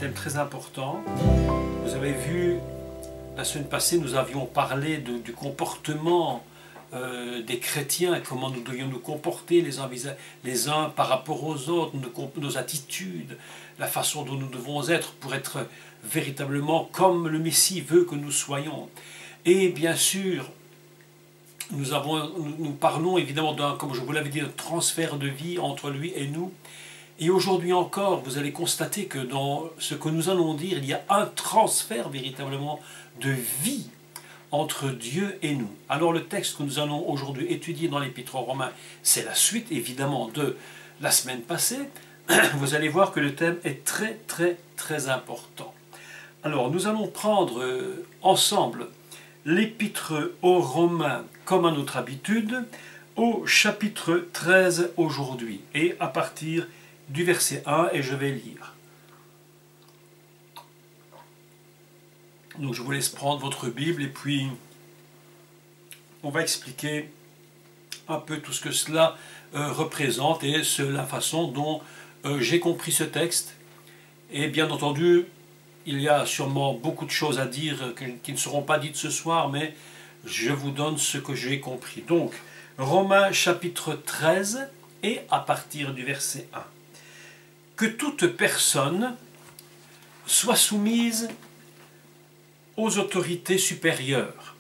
thème très important. Vous avez vu, la semaine passée, nous avions parlé du comportement des chrétiens, comment nous devions nous comporter les uns par rapport aux autres, nos attitudes, la façon dont nous devons être pour être véritablement comme le Messie veut que nous soyons. Et bien sûr, nous parlons évidemment comme je vous l'avais dit, d'un transfert de vie entre lui et nous. Et aujourd'hui encore, vous allez constater que dans ce que nous allons dire, il y a un transfert véritablement de vie entre Dieu et nous. Alors le texte que nous allons aujourd'hui étudier dans l'Épître aux Romains, c'est la suite évidemment de la semaine passée. Vous allez voir que le thème est très très très important. Alors nous allons prendre ensemble l'Épître aux Romains comme à notre habitude, au chapitre 13 aujourd'hui, et à partir du verset 1, et je vais lire. Donc je vous laisse prendre votre Bible et puis on va expliquer un peu tout ce que cela représente et la façon dont j'ai compris ce texte. Et bien entendu, il y a sûrement beaucoup de choses à dire qui ne seront pas dites ce soir, mais je vous donne ce que j'ai compris. Donc, Romains chapitre 13 et à partir du verset 1. Que toute personne soit soumise aux autorités supérieures,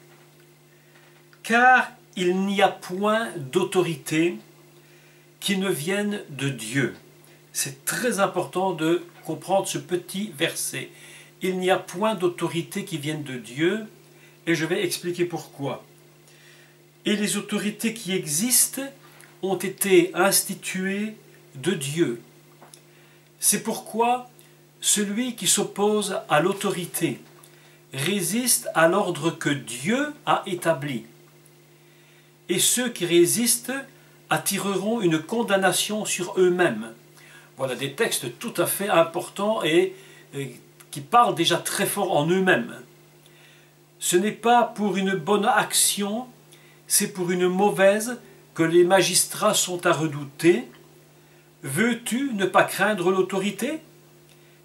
car il n'y a point d'autorité qui ne vienne de Dieu. C'est très important de comprendre ce petit verset. Il n'y a point d'autorité qui vienne de Dieu, et je vais expliquer pourquoi. Et les autorités qui existent ont été instituées de Dieu. C'est pourquoi celui qui s'oppose à l'autorité résiste à l'ordre que Dieu a établi. Et ceux qui résistent attireront une condamnation sur eux-mêmes. Voilà des textes tout à fait importants et qui parlent déjà très fort en eux-mêmes. Ce n'est pas pour une bonne action, c'est pour une mauvaise que les magistrats sont à redouter. Veux-tu ne pas craindre l'autorité?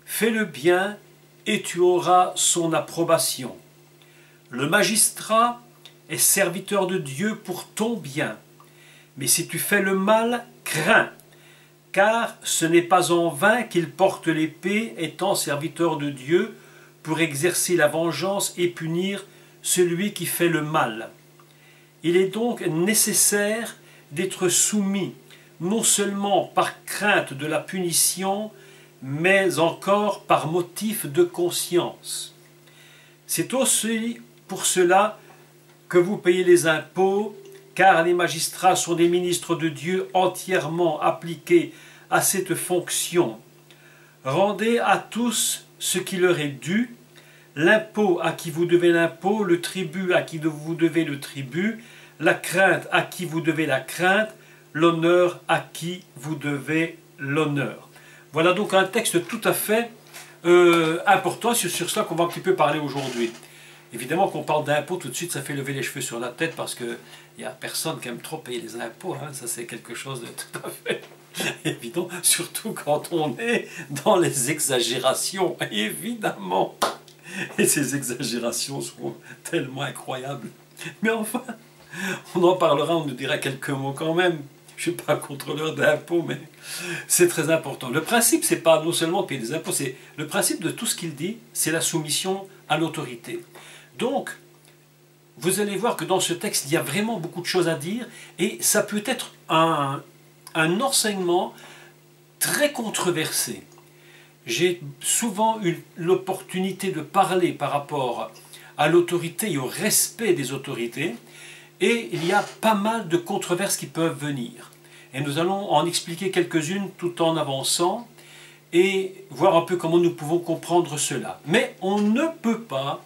Fais le bien et tu auras son approbation. Le magistrat est serviteur de Dieu pour ton bien. Mais si tu fais le mal, crains, car ce n'est pas en vain qu'il porte l'épée, étant serviteur de Dieu, pour exercer la vengeance et punir celui qui fait le mal. Il est donc nécessaire d'être soumis, non seulement par crainte de la punition, mais encore par motif de conscience. C'est aussi pour cela que vous payez les impôts, car les magistrats sont des ministres de Dieu entièrement appliqués à cette fonction. Rendez à tous ce qui leur est dû, l'impôt à qui vous devez l'impôt, le tribut à qui vous devez le tribut, la crainte à qui vous devez la crainte, l'honneur à qui vous devez l'honneur. Voilà donc un texte tout à fait important, c'est sur cela qu'on va un petit peu parler aujourd'hui. Évidemment qu'on parle d'impôts, tout de suite ça fait lever les cheveux sur la tête parce qu'il n'y a personne qui aime trop payer les impôts, hein. Ça c'est quelque chose de tout à fait évident, surtout quand on est dans les exagérations, évidemment. Et ces exagérations sont tellement incroyables. Mais enfin, on en parlera, on nous dira quelques mots quand même. Je ne suis pas contrôleur d'impôts, mais c'est très important. Le principe, c'est pas non seulement de payer des impôts, c'est le principe de tout ce qu'il dit, c'est la soumission à l'autorité. Donc, vous allez voir que dans ce texte, il y a vraiment beaucoup de choses à dire, et ça peut être un enseignement très controversé. J'ai souvent eu l'opportunité de parler par rapport à l'autorité et au respect des autorités, et il y a pas mal de controverses qui peuvent venir. Et nous allons en expliquer quelques-unes tout en avançant et voir un peu comment nous pouvons comprendre cela. Mais on ne peut pas,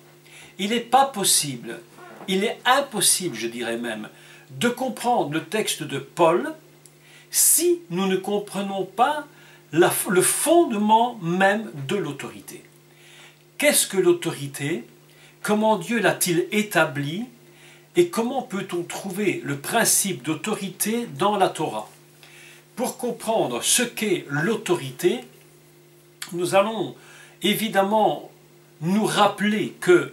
il n'est pas possible, il est impossible, je dirais même, de comprendre le texte de Paul si nous ne comprenons pas le fondement même de l'autorité. Qu'est-ce que l'autorité? Comment Dieu l'a-t-il établi? Et comment peut-on trouver le principe d'autorité dans la Torah? Pour comprendre ce qu'est l'autorité, nous allons évidemment nous rappeler que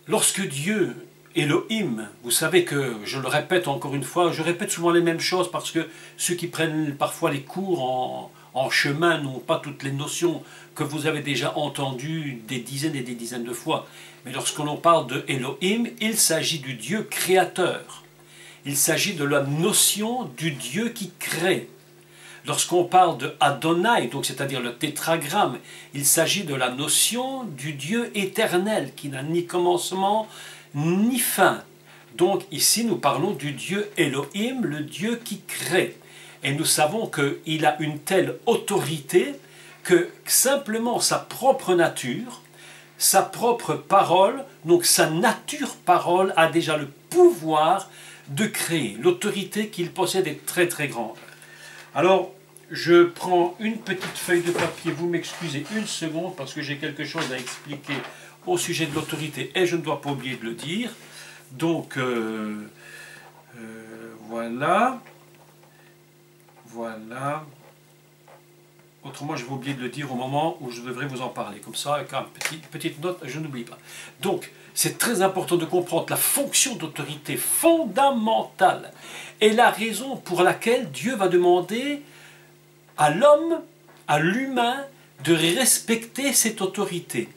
lorsque Dieu, Elohim, vous savez que, je le répète encore une fois, je répète souvent les mêmes choses parce que ceux qui prennent parfois les cours en chemin n'ont pas toutes les notions que vous avez déjà entendues des dizaines et des dizaines de fois. Mais lorsque l'on parle de Elohim, il s'agit du Dieu créateur. Il s'agit de la notion du Dieu qui crée. Lorsqu'on parle de Adonai, donc c'est-à-dire le tétragramme, il s'agit de la notion du Dieu éternel qui n'a ni commencement ni fin. Donc ici nous parlons du Dieu Elohim, le Dieu qui crée. Et nous savons qu'il a une telle autorité que simplement sa propre nature, sa propre parole, donc sa nature parole a déjà le pouvoir de créer. L'autorité qu'il possède est très très grande. Alors, je prends une petite feuille de papier, vous m'excusez une seconde parce que j'ai quelque chose à expliquer au sujet de l'autorité et je ne dois pas oublier de le dire. Donc, voilà. Voilà. Autrement, je vais oublier de le dire au moment où je devrais vous en parler. Comme ça, avec une petite note, je n'oublie pas. Donc, c'est très important de comprendre la fonction d'autorité fondamentale et la raison pour laquelle Dieu va demander à l'homme, à l'humain, de respecter cette autorité.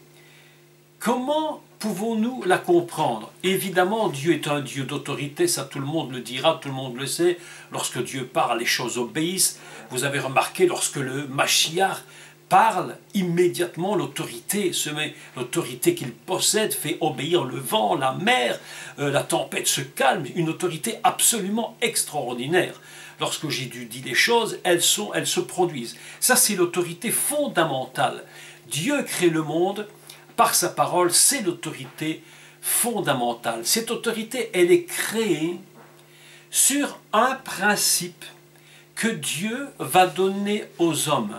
Comment pouvons-nous la comprendre? Évidemment, Dieu est un Dieu d'autorité, ça tout le monde le dira, tout le monde le sait. Lorsque Dieu parle, les choses obéissent. Vous avez remarqué, lorsque le Mashiach parle, immédiatement l'autorité se met, l'autorité qu'il possède fait obéir le vent, la mer, la tempête se calme, une autorité absolument extraordinaire. Lorsque Jésus dit des choses, elles se produisent. Ça, c'est l'autorité fondamentale. Dieu crée le monde par sa parole, c'est l'autorité fondamentale. Cette autorité, elle est créée sur un principe que Dieu va donner aux hommes.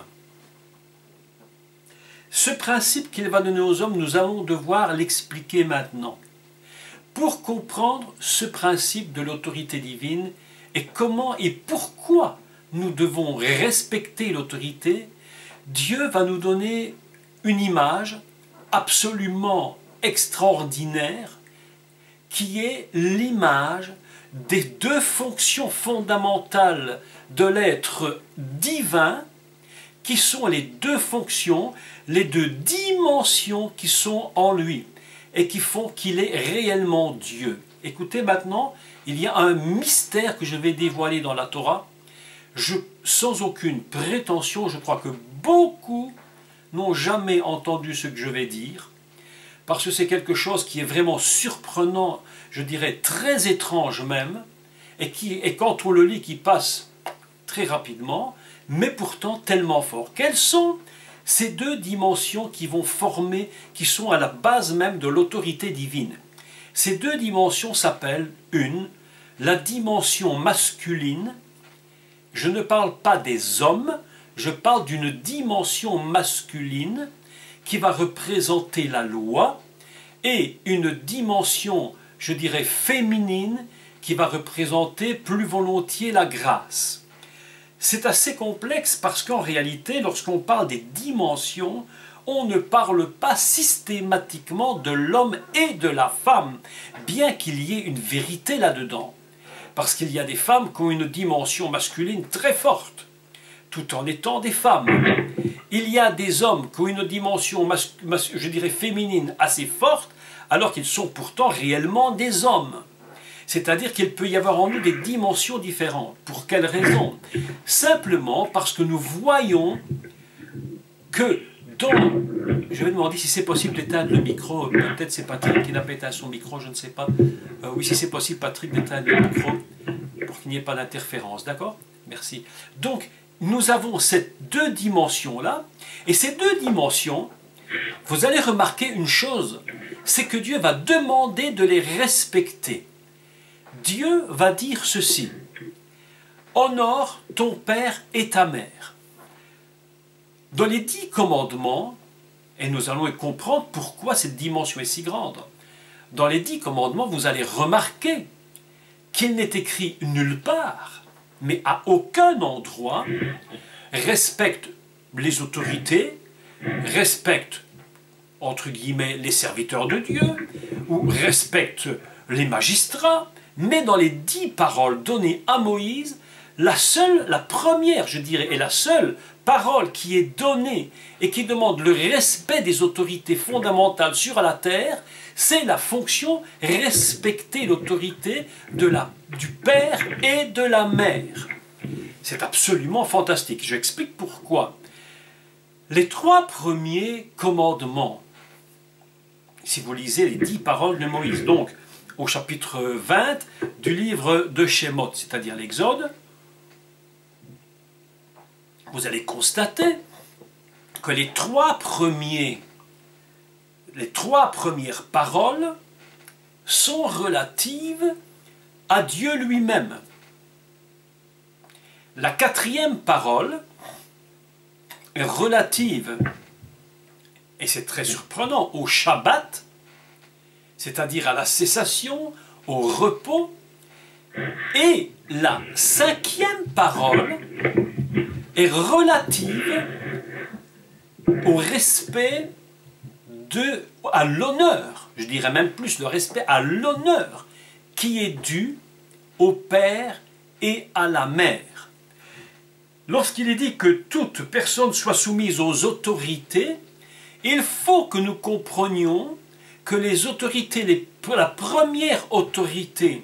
Ce principe qu'il va donner aux hommes, nous allons devoir l'expliquer maintenant. Pour comprendre ce principe de l'autorité divine et comment et pourquoi nous devons respecter l'autorité, Dieu va nous donner une image absolument extraordinaire qui est l'image des deux fonctions fondamentales de l'être divin qui sont les deux fonctions, les deux dimensions qui sont en lui et qui font qu'il est réellement Dieu. Écoutez maintenant, il y a un mystère que je vais dévoiler dans la Torah. Sans aucune prétention, je crois que beaucoup n'ont jamais entendu ce que je vais dire, parce que c'est quelque chose qui est vraiment surprenant, je dirais très étrange même, et quand on le lit, qui passe très rapidement, mais pourtant tellement fort. Quelles sont ces deux dimensions qui vont former, qui sont à la base même de l'autorité divine? Ces deux dimensions s'appellent la dimension masculine. Je ne parle pas des hommes, je parle d'une dimension masculine qui va représenter la loi et une dimension, je dirais, féminine qui va représenter plus volontiers la grâce. C'est assez complexe parce qu'en réalité, lorsqu'on parle des dimensions, on ne parle pas systématiquement de l'homme et de la femme, bien qu'il y ait une vérité là-dedans. Parce qu'il y a des femmes qui ont une dimension masculine très forte, tout en étant des femmes. Il y a des hommes qui ont une dimension, je dirais, féminine assez forte, alors qu'ils sont pourtant réellement des hommes. C'est-à-dire qu'il peut y avoir en nous des dimensions différentes. Pour quelle raison? Simplement parce que nous voyons que dans... Je vais demander si c'est possible d'éteindre le micro. Peut-être c'est Patrick qui n'a pas éteint son micro, je ne sais pas. Oui, si c'est possible, Patrick, d'éteindre le micro pour qu'il n'y ait pas d'interférence. D'accord? Merci. Donc, nous avons ces deux dimensions-là. Et ces deux dimensions, vous allez remarquer une chose, c'est que Dieu va demander de les respecter. Dieu va dire ceci: honore ton père et ta mère. Dans les 10 commandements, et nous allons comprendre pourquoi cette dimension est si grande, dans les 10 commandements, vous allez remarquer qu'il n'est écrit nulle part, mais à aucun endroit, respecte les autorités, respecte, entre guillemets, les serviteurs de Dieu, ou respecte les magistrats, mais dans les 10 paroles données à Moïse, la première, je dirais, et la seule parole qui est donnée et qui demande le respect des autorités fondamentales sur la terre, c'est la fonction respecter l'autorité du père et de la mère. C'est absolument fantastique. Je explique pourquoi. Les 3 premiers commandements, si vous lisez les 10 paroles de Moïse, donc au chapitre 20 du livre de Shemot, c'est-à-dire l'Exode, vous allez constater que les 3 premières paroles sont relatives à Dieu lui-même. La 4e parole est relative, et c'est très surprenant, au Shabbat, c'est-à-dire à la cessation, au repos, et la 5e parole est relative au respect à l'honneur, je dirais même plus le respect à l'honneur qui est dû au père et à la mère. Lorsqu'il est dit que toute personne soit soumise aux autorités, il faut que nous comprenions que les autorités, la première autorité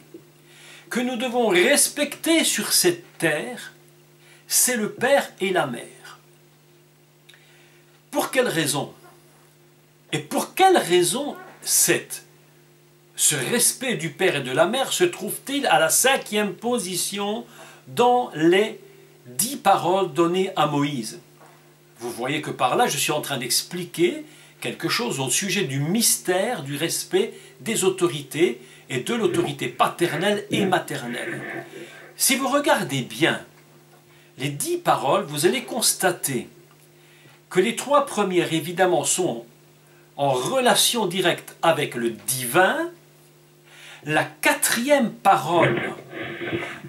que nous devons respecter sur cette terre, c'est le père et la mère. Pour quelle raison? Et pour quelle raison ce respect du père et de la mère se trouve-t-il à la 5e position dans les 10 paroles données à Moïse? Vous voyez que par là, je suis en train d'expliquer quelque chose au sujet du mystère du respect des autorités et de l'autorité paternelle et maternelle. Si vous regardez bien les 10 paroles, vous allez constater que les 3 premières, évidemment, sont en relation directe avec le divin. La 4e parole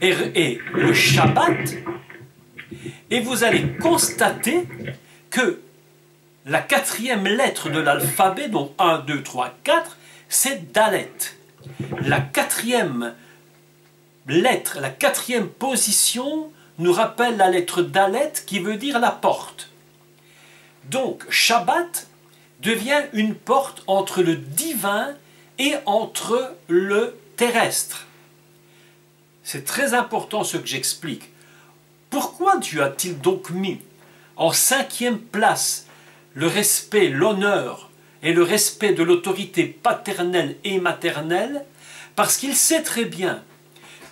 est le Shabbat. Et vous allez constater que la 4e lettre de l'alphabet, donc 1, 2, 3, 4, c'est Dalet. La 4e lettre, la 4e position nous rappelle la lettre Dalet qui veut dire la porte. Donc Shabbat devient une porte entre le divin et entre le terrestre. C'est très important ce que j'explique. Pourquoi Dieu a-t-il donc mis en 5e place le respect, l'honneur et le respect de l'autorité paternelle et maternelle? Parce qu'il sait très bien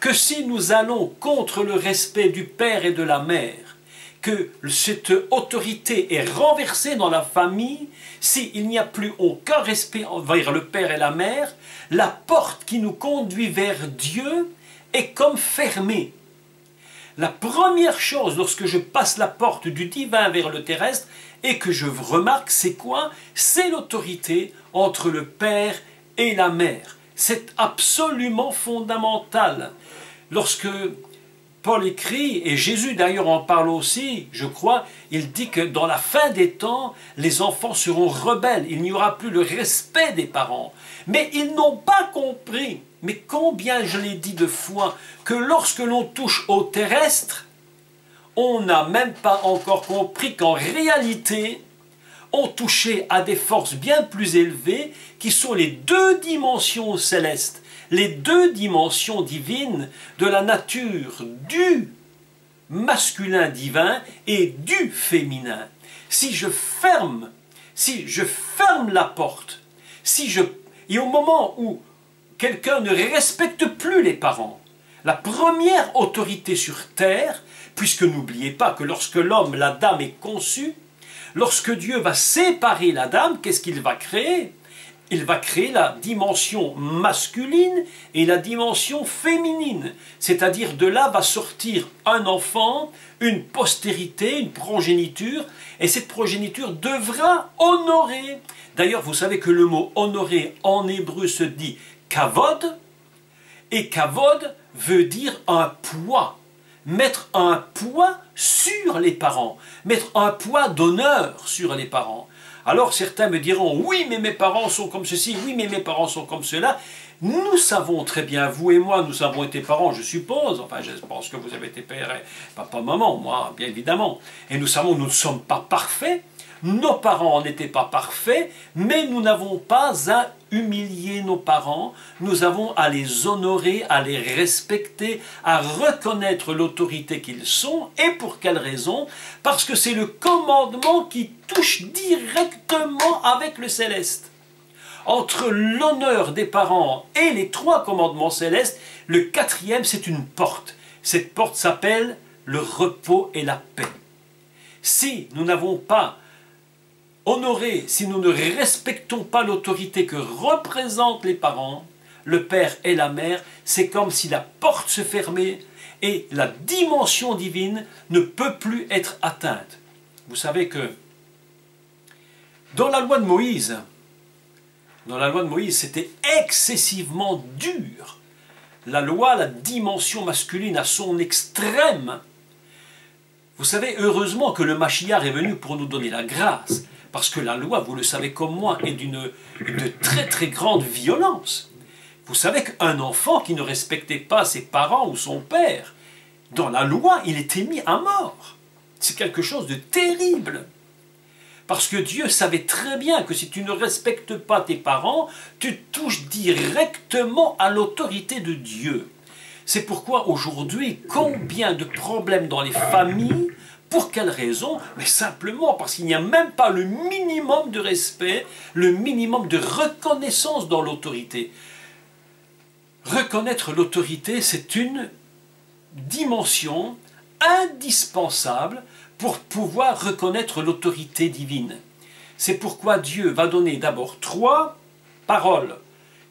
que si nous allons contre le respect du père et de la mère, que cette autorité est renversée dans la famille, s'il n'y a plus aucun respect envers le père et la mère, la porte qui nous conduit vers Dieu est comme fermée. La première chose lorsque je passe la porte du divin vers le terrestre et que je remarque, c'est quoi? C'est l'autorité entre le père et la mère. C'est absolument fondamental. Lorsque Paul écrit, et Jésus d'ailleurs en parle aussi, je crois, il dit que dans la fin des temps, les enfants seront rebelles, il n'y aura plus le respect des parents. Mais ils n'ont pas compris, mais combien je l'ai dit de fois, que lorsque l'on touche au terrestre, on n'a même pas encore compris qu'en réalité, on touchait à des forces bien plus élevées qui sont les 2 dimensions célestes, les 2 dimensions divines de la nature du masculin divin et du féminin. Si je ferme la porte, et au moment où quelqu'un ne respecte plus les parents, la première autorité sur terre, puisque n'oubliez pas que lorsque l'homme, la dame est conçue, lorsque Dieu va séparer la dame, qu'est-ce qu'il va créer? Il va créer la dimension masculine et la dimension féminine. C'est-à-dire de là va sortir un enfant, une postérité, une progéniture, et cette progéniture devra honorer. D'ailleurs, vous savez que le mot honorer en hébreu se dit kavod, et kavod veut dire un poids. mettre un poids sur les parents, mettre un poids d'honneur sur les parents. Alors certains me diront, oui, mais mes parents sont comme ceci, oui, mais mes parents sont comme cela. Nous savons très bien, vous et moi, nous avons été parents, je suppose, enfin je pense que vous avez été père et papa, maman, moi, bien évidemment. Et nous savons, nous ne sommes pas parfaits, nos parents n'étaient pas parfaits, mais nous n'avons pas à humilier nos parents, nous avons à les honorer, à les respecter, à reconnaître l'autorité qu'ils sont. Et pour quelle raison? Parce que c'est le commandement qui touche directement avec le céleste. Entre l'honneur des parents et les 3 commandements célestes, le 4e, c'est une porte. Cette porte s'appelle le repos et la paix. Si nous n'avons pas honoré, si nous ne respectons pas l'autorité que représentent les parents, le père et la mère, c'est comme si la porte se fermait et la dimension divine ne peut plus être atteinte. Vous savez que dans la loi de Moïse, c'était excessivement dur. La loi, la dimension masculine à son extrême. Vous savez, heureusement que le Mashiach est venu pour nous donner la grâce. Parce que la loi, vous le savez comme moi, est de très très grande violence. Vous savez qu'un enfant qui ne respectait pas ses parents ou son père, dans la loi, il était mis à mort. C'est quelque chose de terrible. Parce que Dieu savait très bien que si tu ne respectes pas tes parents, tu touches directement à l'autorité de Dieu. C'est pourquoi aujourd'hui, combien de problèmes dans les familles. Pour quelle raison? Mais simplement parce qu'il n'y a même pas le minimum de respect, le minimum de reconnaissance dans l'autorité. Reconnaître l'autorité, c'est une dimension indispensable pour pouvoir reconnaître l'autorité divine. C'est pourquoi Dieu va donner d'abord 3 paroles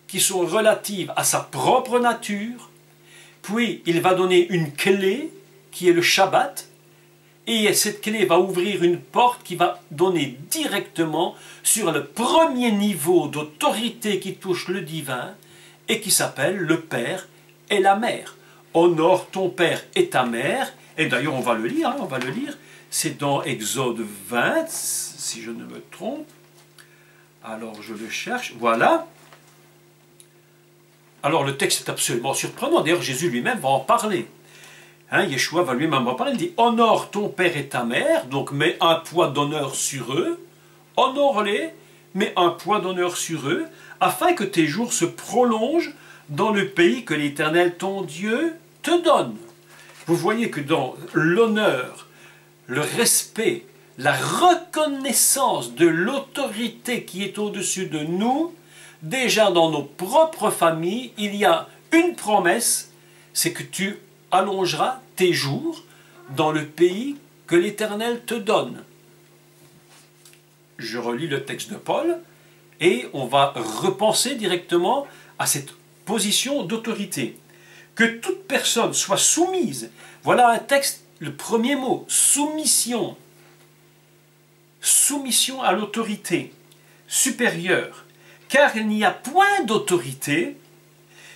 qui sont relatives à sa propre nature, puis il va donner une clé qui est le Shabbat, et cette clé va ouvrir une porte qui va donner directement sur le premier niveau d'autorité qui touche le divin et qui s'appelle le père et la mère. Honore ton père et ta mère. Et d'ailleurs on va le lire, c'est dans Exode 20, si je ne me trompe. Alors je le cherche, voilà. Alors le texte est absolument surprenant, d'ailleurs Jésus lui-même va en parler. Yeshua va lui-même en parler, il dit « Honore ton père et ta mère », donc mets un poids d'honneur sur eux, honore-les, mets un poids d'honneur sur eux, afin que tes jours se prolongent dans le pays que l'Éternel ton Dieu te donne. Vous voyez que dans l'honneur, le respect, la reconnaissance de l'autorité qui est au-dessus de nous, déjà dans nos propres familles, il y a une promesse, c'est que tu allongeras tes jours dans le pays que l'Éternel te donne. Je relis le texte de Paul et on va repenser directement à cette position d'autorité. Que toute personne soit soumise. Voilà un texte, le premier mot, soumission. Soumission à l'autorité supérieure. Car il n'y a point d'autorité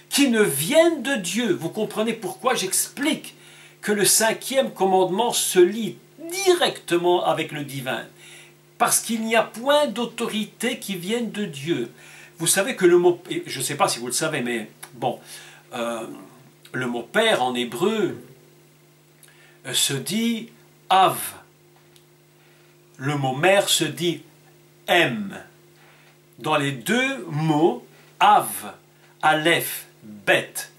qui ne viennent de Dieu. Vous comprenez pourquoi j'explique que le 5e commandement se lie directement avec le divin. Parce qu'il n'y a point d'autorité qui vienne de Dieu. Vous savez que le mot, je ne sais pas si vous le savez, mais bon, le mot père en hébreu se dit av. Le mot mère se dit em. Dans les deux mots, av, aleph, bet,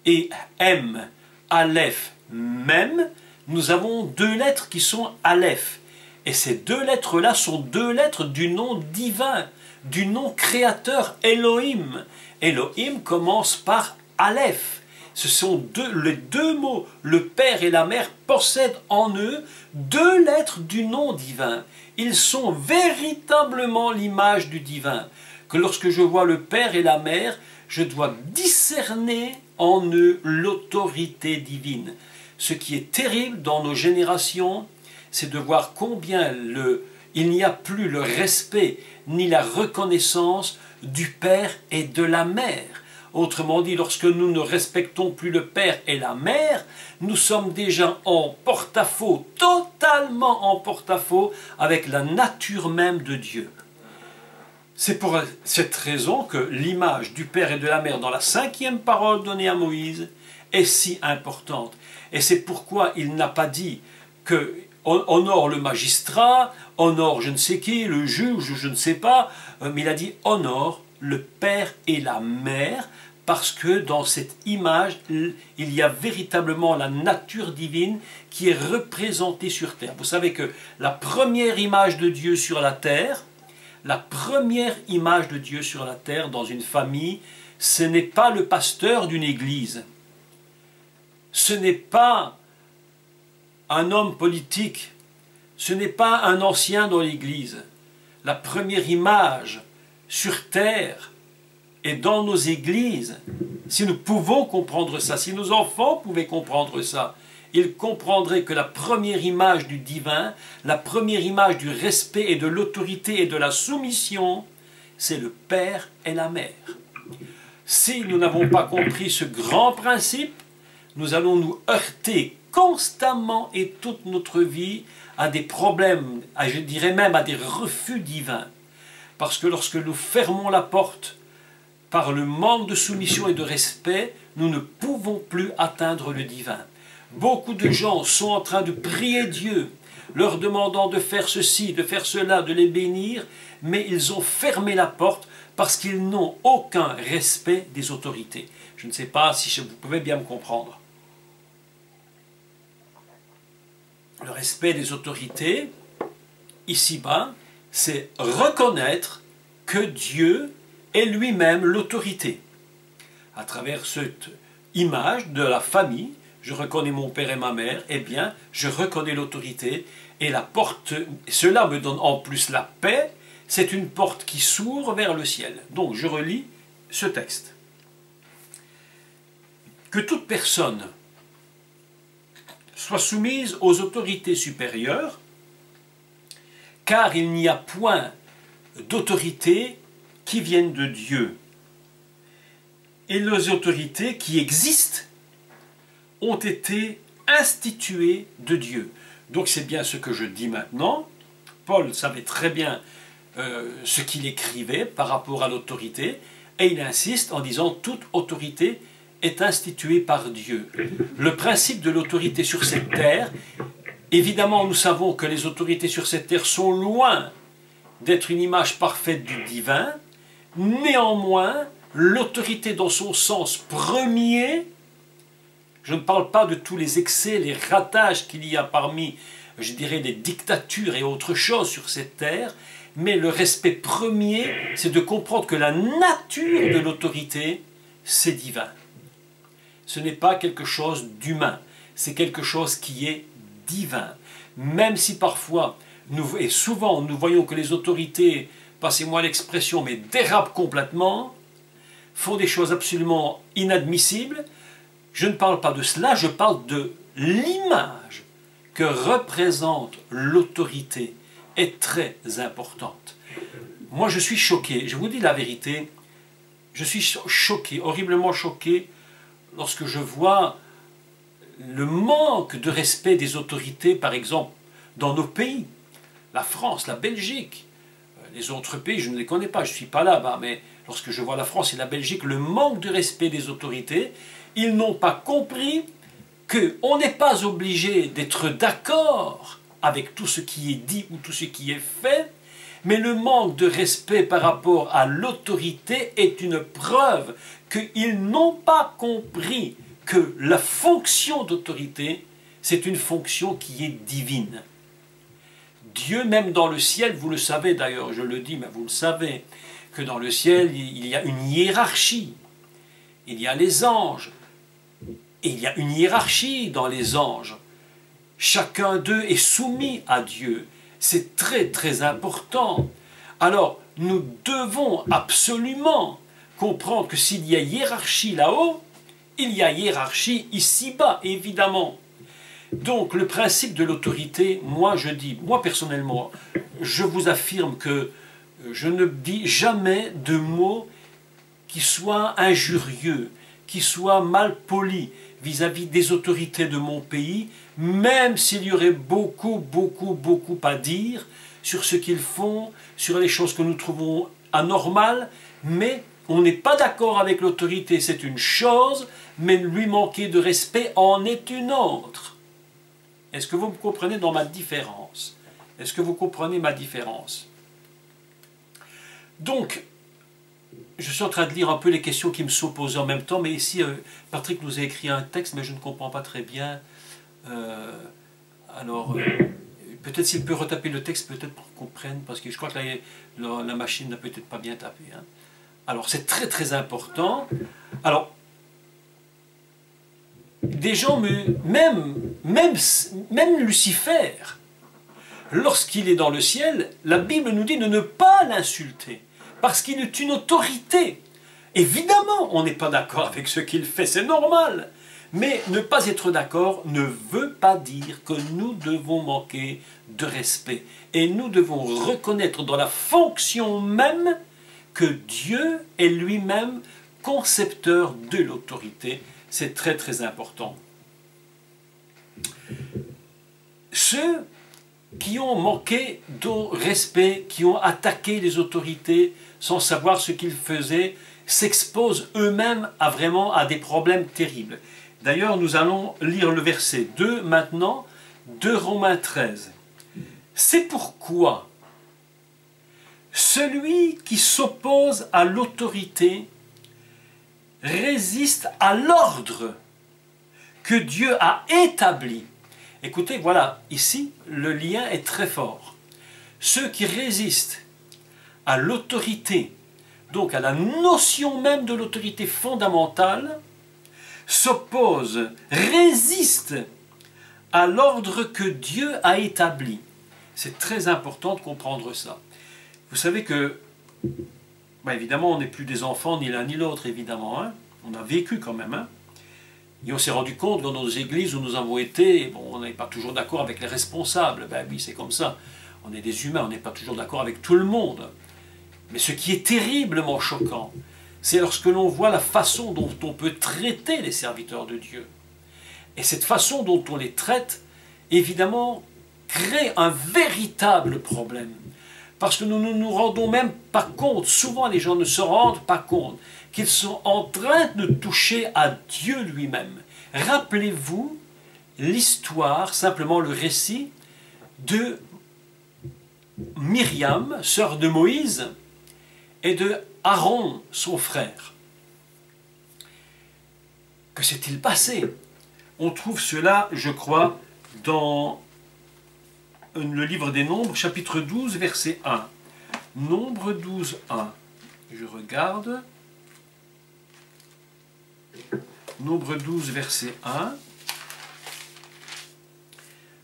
et m, aleph, mem, nous avons 2 lettres qui sont aleph. Et ces 2 lettres-là sont 2 lettres du nom divin, du nom créateur Elohim. Elohim commence par aleph. Ce sont les 2 mots, le père et la mère possèdent en eux 2 lettres du nom divin. Ils sont véritablement l'image du divin. Que lorsque je vois le père et la mère, je dois discerner en eux l'autorité divine. Ce qui est terrible dans nos générations, c'est de voir combien il n'y a plus le respect ni la reconnaissance du père et de la mère. Autrement dit, lorsque nous ne respectons plus le père et la mère, nous sommes déjà en porte-à-faux, totalement en porte-à-faux avec la nature même de Dieu. C'est pour cette raison que l'image du père et de la mère dans la 5e parole donnée à Moïse est si importante. Et c'est pourquoi il n'a pas dit que honore le magistrat, honore je ne sais qui, le juge, je ne sais pas, mais il a dit honore le père et la mère, parce que dans cette image, il y a véritablement la nature divine qui est représentée sur terre. Vous savez que la première image de Dieu sur la terre, la première image de Dieu sur la terre dans une famille, ce n'est pas le pasteur d'une église, ce n'est pas un homme politique, ce n'est pas un ancien dans l'église. La première image sur terre et dans nos églises, si nous pouvons comprendre ça, si nos enfants pouvaient comprendre ça, ils comprendraient que la première image du divin, la première image du respect et de l'autorité et de la soumission, c'est le père et la mère. Si nous n'avons pas compris ce grand principe, nous allons nous heurter constamment et toute notre vie à des problèmes, je dirais même à des refus divins. Parce que lorsque nous fermons la porte par le manque de soumission et de respect, nous ne pouvons plus atteindre le divin. Beaucoup de gens sont en train de prier Dieu, leur demandant de faire ceci, de faire cela, de les bénir, mais ils ont fermé la porte parce qu'ils n'ont aucun respect des autorités. Je ne sais pas si vous pouvez bien me comprendre. Le respect des autorités, ici-bas, c'est reconnaître que Dieu est lui-même l'autorité. À travers cette image de la famille, je reconnais mon père et ma mère, eh bien, je reconnais l'autorité, et la porte, cela me donne en plus la paix, c'est une porte qui s'ouvre vers le ciel. Donc, je relis ce texte. Que toute personne soit soumise aux autorités supérieures, car il n'y a point d'autorité qui vienne de Dieu. Et les autorités qui existent ont été instituées de Dieu. Donc c'est bien ce que je dis maintenant. Paul savait très bien ce qu'il écrivait par rapport à l'autorité, et il insiste en disant toute autorité est instituée par Dieu. Le principe de l'autorité sur cette terre, évidemment nous savons que les autorités sur cette terre sont loin d'être une image parfaite du divin, néanmoins l'autorité dans son sens premier, je ne parle pas de tous les excès, les ratages qu'il y a parmi, je dirais, les dictatures et autres choses sur cette terre, mais le respect premier, c'est de comprendre que la nature de l'autorité, c'est divin. Ce n'est pas quelque chose d'humain, c'est quelque chose qui est divin. Même si parfois, et souvent, nous voyons que les autorités, passez-moi l'expression, mais dérapent complètement, font des choses absolument inadmissibles. Je ne parle pas de cela, je parle de l'image que représente l'autorité est très importante. Moi, je suis choqué, je vous dis la vérité, je suis choqué, horriblement choqué, lorsque je vois le manque de respect des autorités, par exemple, dans nos pays, la France, la Belgique, les autres pays, je ne les connais pas, je ne suis pas là-bas, mais lorsque je vois la France et la Belgique, le manque de respect des autorités, ils n'ont pas compris qu'on n'est pas obligé d'être d'accord avec tout ce qui est dit ou tout ce qui est fait, mais le manque de respect par rapport à l'autorité est une preuve qu'ils n'ont pas compris que la fonction d'autorité, c'est une fonction qui est divine. Dieu, même dans le ciel, vous le savez d'ailleurs, je le dis, mais vous le savez, que dans le ciel, il y a une hiérarchie. Il y a les anges. Et il y a une hiérarchie dans les anges. Chacun d'eux est soumis à Dieu. C'est très très important. Alors, nous devons absolument comprendre que s'il y a hiérarchie là-haut, il y a hiérarchie ici-bas, évidemment. Donc, le principe de l'autorité, moi je dis, moi personnellement, je vous affirme que je ne dis jamais de mots qui soit injurieux, qui soit mal poli vis-à-vis des autorités de mon pays, même s'il y aurait beaucoup à dire sur ce qu'ils font, sur les choses que nous trouvons anormales, mais on n'est pas d'accord avec l'autorité, c'est une chose, mais lui manquer de respect en est une autre. Est-ce que vous me comprenez dans ma différence? Est-ce que vous comprenez ma différence? Donc, je suis en train de lire un peu les questions qui me sont posées en même temps, mais ici, Patrick nous a écrit un texte, mais je ne comprends pas très bien. Peut-être s'il peut retaper le texte, peut-être pour qu'on comprenne, parce que je crois que la machine n'a peut-être pas bien tapé. Hein. Alors, c'est très important. Alors, des gens, même Lucifer, lorsqu'il est dans le ciel, la Bible nous dit de ne pas l'insulter, parce qu'il est une autorité. Évidemment, on n'est pas d'accord avec ce qu'il fait, c'est normal. Mais ne pas être d'accord ne veut pas dire que nous devons manquer de respect. Et nous devons reconnaître dans la fonction même que Dieu est lui-même concepteur de l'autorité. C'est très important. Ceux qui ont manqué de respect, qui ont attaqué les autorités sans savoir ce qu'ils faisaient, s'exposent eux-mêmes à des problèmes terribles. D'ailleurs, nous allons lire le verset 2 maintenant, de Romains 13. C'est pourquoi celui qui s'oppose à l'autorité résiste à l'ordre que Dieu a établi. Écoutez, voilà, ici, le lien est très fort. Ceux qui résistent à l'autorité, donc à la notion même de l'autorité fondamentale, s'opposent, résistent à l'ordre que Dieu a établi. C'est très important de comprendre ça. Vous savez que, évidemment, on n'est plus des enfants, ni l'un ni l'autre, évidemment. Hein. On a vécu quand même. Hein. Et on s'est rendu compte dans nos églises où nous avons été, on n'est pas toujours d'accord avec les responsables. Ben oui, c'est comme ça. On est des humains, on n'est pas toujours d'accord avec tout le monde. Mais ce qui est terriblement choquant, c'est lorsque l'on voit la façon dont on peut traiter les serviteurs de Dieu. Et cette façon dont on les traite, évidemment, crée un véritable problème. Parce que nous ne nous rendons même pas compte, souvent les gens ne se rendent pas compte, qu'ils sont en train de toucher à Dieu lui-même. Rappelez-vous l'histoire, simplement le récit de Myriam, sœur de Moïse, et de Aaron, son frère. Que s'est-il passé? On trouve cela, je crois, dans le livre des Nombres, chapitre 12, verset 1. Nombre 12, 1. Je regarde. Nombre 12, verset 1.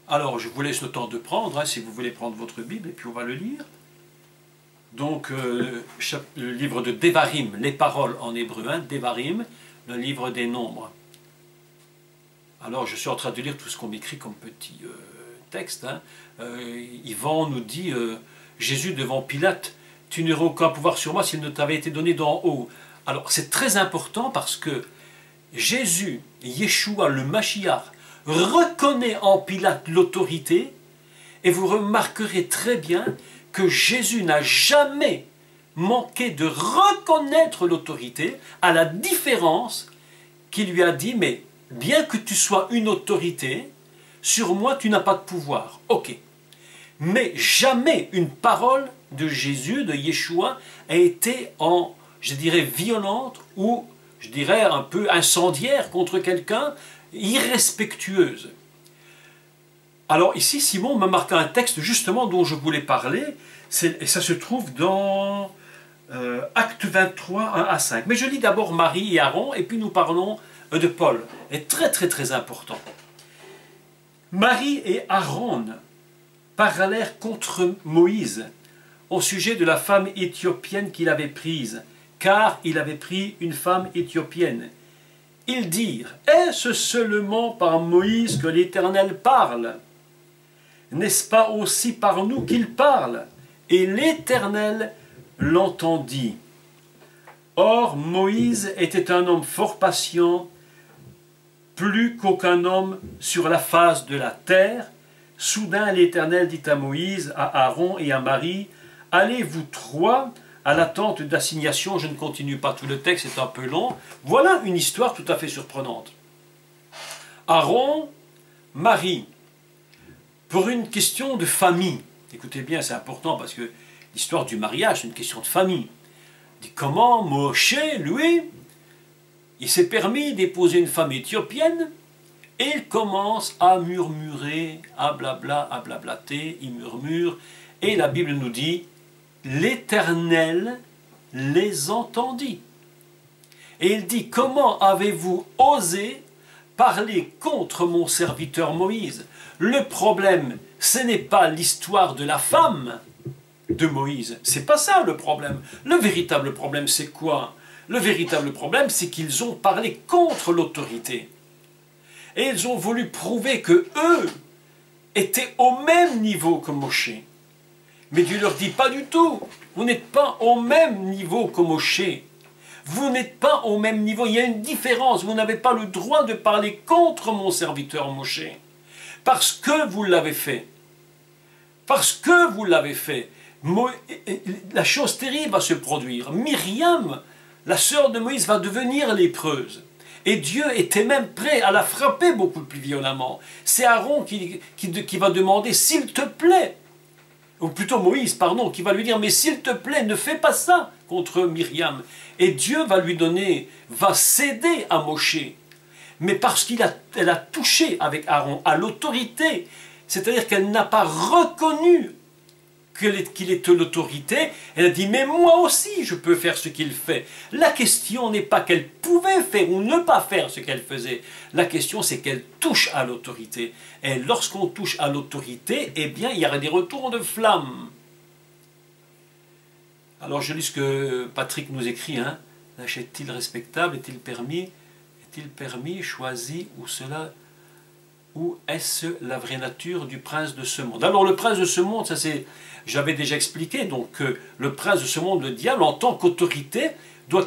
Alors, je vous laisse le temps de prendre, hein, si vous voulez prendre votre Bible, et puis on va le lire. Donc, le livre de Devarim, les paroles en hébreu, hein, Devarim, le livre des Nombres. Alors, je suis en train de lire tout ce qu'on m'écrit comme petit texte. Hein. Yvan nous dit, Jésus devant Pilate, tu n'aurais aucun pouvoir sur moi s'il ne t'avait été donné d'en haut. Alors, c'est très important parce que Jésus, Yeshua, le Mashiach, reconnaît en Pilate l'autorité, et vous remarquerez très bien que Jésus n'a jamais manqué de reconnaître l'autorité, à la différence qu'il lui a dit, mais bien que tu sois une autorité, sur moi tu n'as pas de pouvoir. Ok. Mais jamais une parole de Jésus, de Yeshua, a été je dirais, violente ou, je dirais, un peu incendiaire contre quelqu'un, irrespectueuse. Alors ici, Simon m'a marqué un texte justement dont je voulais parler, et ça se trouve dans Acte 23, 1 à 5. Mais je lis d'abord Marie et Aaron, et puis nous parlons de Paul. Et très important. Marie et Aaron parlèrent contre Moïse au sujet de la femme éthiopienne qu'il avait prise, car il avait pris une femme éthiopienne. Ils dirent, est-ce seulement par Moïse que l'Éternel parle? N'est-ce pas aussi par nous qu'il parle? Et l'Éternel l'entendit. Or, Moïse était un homme fort patient, plus qu'aucun homme sur la face de la terre. Soudain, l'Éternel dit à Moïse, à Aaron et à Marie, « Allez, vous trois, à la tente d'assignation. » Je ne continue pas tout le texte, c'est un peu long. Voilà une histoire tout à fait surprenante. Aaron, Marie, pour une question de famille. Écoutez bien, c'est important parce que l'histoire du mariage, c'est une question de famille. Il dit comment Moshe, lui, il s'est permis d'épouser une femme éthiopienne et il commence à murmurer, à blablater, il murmure. Et la Bible nous dit, l'Éternel les entendit. Et il dit, comment avez-vous osé parler contre mon serviteur Moïse? Le problème, ce n'est pas l'histoire de la femme de Moïse. C'est pas ça le problème. Le véritable problème, c'est quoi? Le véritable problème, c'est qu'ils ont parlé contre l'autorité. Et ils ont voulu prouver que eux étaient au même niveau que Moshe. Mais Dieu leur dit pas du tout. Vous n'êtes pas au même niveau que Moshe. Vous n'êtes pas au même niveau. Il y a une différence. Vous n'avez pas le droit de parler contre mon serviteur Moshe. Parce que vous l'avez fait. Parce que vous l'avez fait. La chose terrible va se produire. Myriam, la sœur de Moïse, va devenir lépreuse. Et Dieu était même prêt à la frapper beaucoup plus violemment. C'est Aaron qui va demander, s'il te plaît, ou plutôt Moïse, pardon, qui va lui dire, mais s'il te plaît, ne fais pas ça contre Myriam. Et Dieu va céder à Moshe. Mais parce qu'elle a touché avec Aaron à l'autorité, c'est-à-dire qu'elle n'a pas reconnu qu'il est l'autorité, elle a dit, mais moi aussi je peux faire ce qu'il fait. La question n'est pas qu'elle pouvait faire ou ne pas faire ce qu'elle faisait. La question c'est qu'elle touche à l'autorité. Et lorsqu'on touche à l'autorité, eh bien il y aura des retours de flamme. Alors je lis ce que Patrick nous écrit, hein. Est-il respectable, est-il permis, choisi, ou est-ce la vraie nature du prince de ce monde? Alors le prince de ce monde, ça c'est, j'avais déjà expliqué, donc le prince de ce monde, le diable, en tant qu'autorité, doit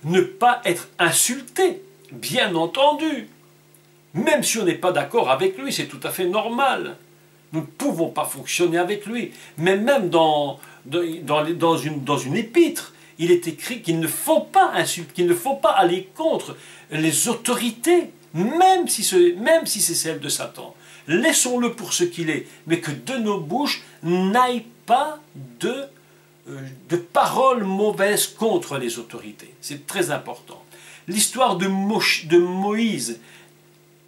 ne pas être insulté, bien entendu. Même si on n'est pas d'accord avec lui, c'est tout à fait normal. Nous ne pouvons pas fonctionner avec lui. Mais même dans une épître, il est écrit qu'il ne faut pas insulter, qu'il ne faut pas aller contre les autorités, même si c'est celle de Satan. Laissons-le pour ce qu'il est, mais que de nos bouches n'aille pas de paroles mauvaises contre les autorités. C'est très important. L'histoire de Moïse,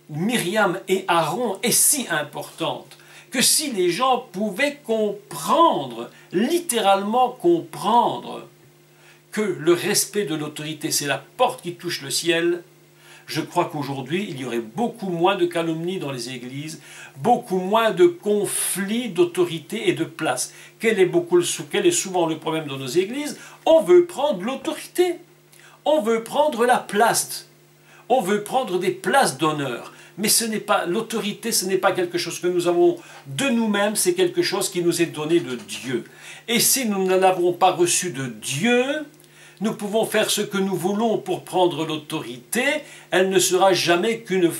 Myriam et Aaron est si importante que si les gens pouvaient comprendre, littéralement comprendre, que le respect de l'autorité, c'est la porte qui touche le ciel, je crois qu'aujourd'hui, il y aurait beaucoup moins de calomnies dans les églises, beaucoup moins de conflits d'autorité et de place. Quel est souvent le problème dans nos églises? On veut prendre l'autorité, on veut prendre la place, on veut prendre des places d'honneur. Mais ce n'est pas l'autorité, ce n'est pas quelque chose que nous avons de nous-mêmes, c'est quelque chose qui nous est donné de Dieu. Et si nous ne l'avons pas reçu de Dieu, nous pouvons faire ce que nous voulons pour prendre l'autorité, elle ne sera jamais qu'une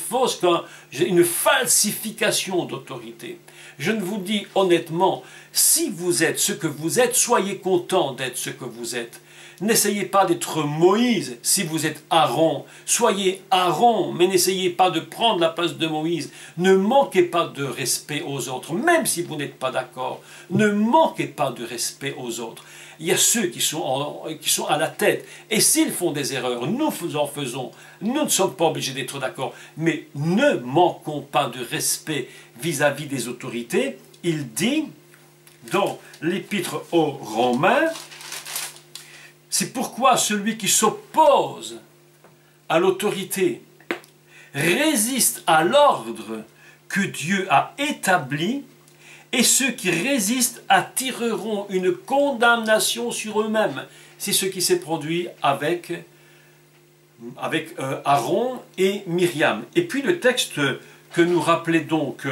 falsification d'autorité. Je ne vous dis honnêtement, si vous êtes ce que vous êtes, soyez content d'être ce que vous êtes. N'essayez pas d'être Moïse si vous êtes Aaron. Soyez Aaron, mais n'essayez pas de prendre la place de Moïse. Ne manquez pas de respect aux autres, même si vous n'êtes pas d'accord. Ne manquez pas de respect aux autres. Il y a ceux qui sont à la tête. Et s'ils font des erreurs, nous en faisons. Nous ne sommes pas obligés d'être d'accord. Mais ne manquons pas de respect vis-à-vis des autorités. Il dit, dans l'épître aux Romains, c'est pourquoi celui qui s'oppose à l'autorité résiste à l'ordre que Dieu a établi, et ceux qui résistent attireront une condamnation sur eux-mêmes. C'est ce qui s'est produit avec Aaron et Myriam. Et puis le texte que nous rappelait donc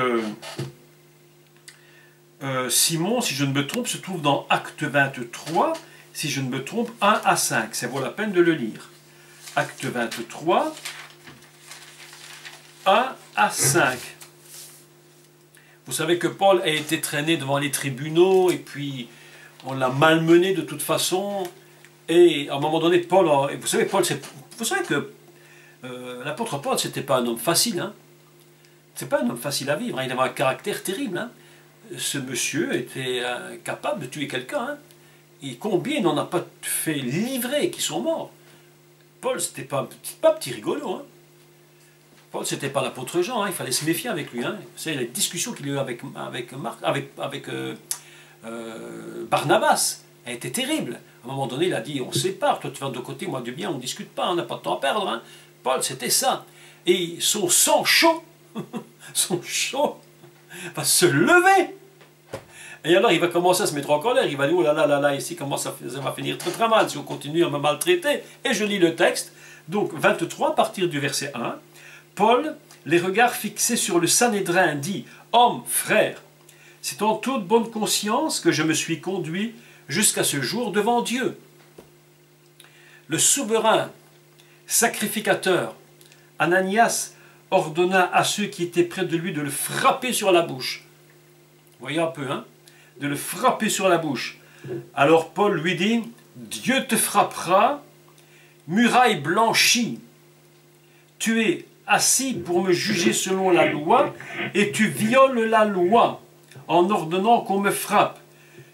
Simon, si je ne me trompe, se trouve dans Acte 23, si je ne me trompe, 1 à 5. Ça vaut la peine de le lire. Acte 23, 1 à 5. Vous savez que Paul a été traîné devant les tribunaux et puis on l'a malmené de toute façon. Et à un moment donné, Paul, vous savez, vous savez que l'apôtre Paul, c'était pas un homme facile. Hein. C'est pas un homme facile à vivre. Hein. Il avait un caractère terrible. Hein. Ce monsieur était capable de tuer quelqu'un. Hein. Et combien il n'en a pas fait livrer qui sont morts. Paul, c'était pas un petit rigolo. Hein. Paul, c'était pas l'apôtre Jean. Hein. Il fallait se méfier avec lui. Hein. Vous savez, les discussions qu'il a eues avec Barnabas a été terrible. À un moment donné, il a dit, on se sépare, toi tu vas de côté, moi du bien, on ne discute pas, on n'a pas de temps à perdre. Hein. Paul, c'était ça. Et son sang chaud, va se lever. Et alors, il va commencer à se mettre en colère. Il va dire, oh là là là là, ici, ça va finir très très mal si on continue à me maltraiter. Et je lis le texte. Donc, 23, à partir du verset 1. Paul, les regards fixés sur le Sanhédrin, dit, homme, frère, c'est en toute bonne conscience que je me suis conduit jusqu'à ce jour devant Dieu. Le souverain sacrificateur, Ananias, ordonna à ceux qui étaient près de lui de le frapper sur la bouche. Vous voyez un peu, hein? De le frapper sur la bouche. Alors Paul lui dit, Dieu te frappera, muraille blanchie. Tu es assis pour me juger selon la loi, et tu violes la loi en ordonnant qu'on me frappe.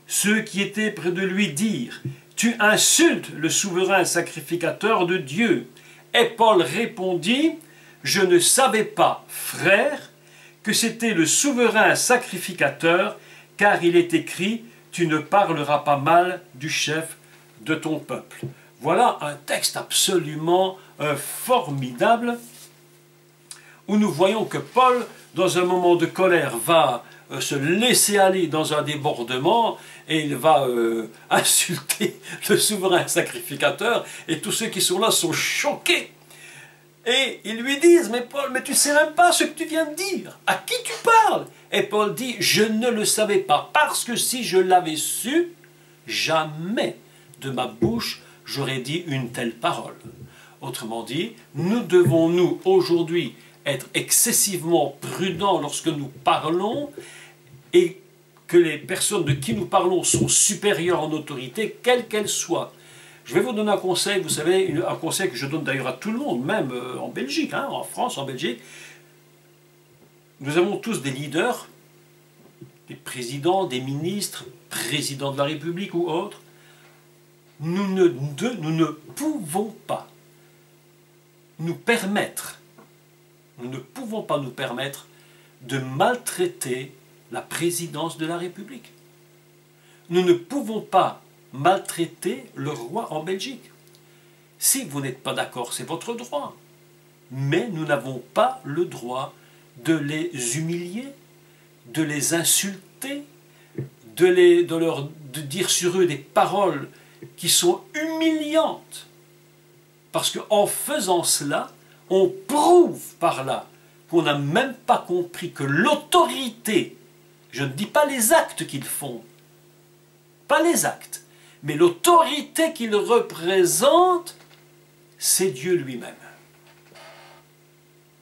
Ceux qui étaient près de lui dirent, tu insultes le souverain sacrificateur de Dieu. Et Paul répondit, je ne savais pas, frère, que c'était le souverain sacrificateur, car il est écrit, tu ne parleras pas mal du chef de ton peuple. Voilà un texte absolument formidable, où nous voyons que Paul, dans un moment de colère, va se laisser aller dans un débordement, et il va insulter le souverain sacrificateur, et tous ceux qui sont là sont choqués. Et ils lui disent, mais Paul, mais tu ne sais même pas ce que tu viens de dire. À qui tu parles? Et Paul dit, je ne le savais pas, parce que si je l'avais su, jamais de ma bouche j'aurais dit une telle parole. Autrement dit, nous devons, nous, aujourd'hui, être excessivement prudents lorsque nous parlons, et que les personnes de qui nous parlons sont supérieures en autorité, quelle qu'elle soit. Je vais vous donner un conseil, vous savez, un conseil que je donne d'ailleurs à tout le monde, même en Belgique, hein, en France, en Belgique. Nous avons tous des leaders, des présidents, des ministres, présidents de la République ou autres. Nous ne pouvons pas nous permettre, de maltraiter la présidence de la République. Nous ne pouvons pas maltraiter le roi en Belgique. Si vous n'êtes pas d'accord, c'est votre droit. Mais nous n'avons pas le droit de les humilier, de les insulter, de dire sur eux des paroles qui sont humiliantes. Parce qu'en faisant cela, on prouve par là qu'on n'a même pas compris que l'autorité, je ne dis pas les actes qu'ils font, pas les actes, mais l'autorité qu'ils représentent, c'est Dieu lui-même.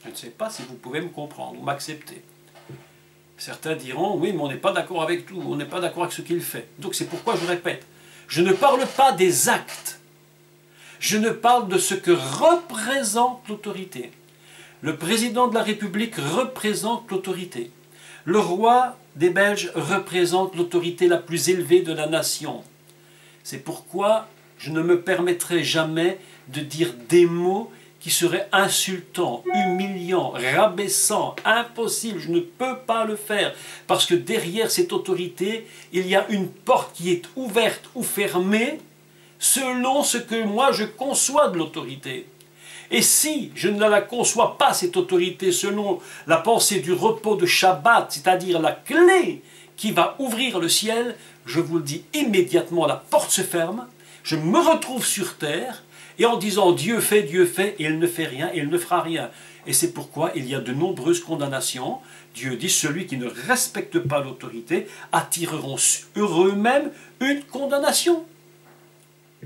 Je ne sais pas si vous pouvez me comprendre ou m'accepter. Certains diront, oui, mais on n'est pas d'accord avec tout, on n'est pas d'accord avec ce qu'il fait. Donc c'est pourquoi je répète, je ne parle pas des actes, je ne parle de ce que représente l'autorité. Le président de la République représente l'autorité. Le roi des Belges représente l'autorité la plus élevée de la nation. C'est pourquoi je ne me permettrai jamais de dire des mots qui seraient insultants, humiliants, rabaissants, impossibles. Je ne peux pas le faire parce que derrière cette autorité, il y a une porte qui est ouverte ou fermée selon ce que moi je conçois de l'autorité. Et si je ne la conçois pas, cette autorité, selon la pensée du repos de Shabbat, c'est-à-dire la clé qui va ouvrir le ciel, je vous le dis immédiatement, la porte se ferme, je me retrouve sur terre, et en disant Dieu fait, et il ne fait rien, et il ne fera rien. Et c'est pourquoi il y a de nombreuses condamnations. Dieu dit, celui qui ne respecte pas l'autorité attireront sur eux-mêmes une condamnation.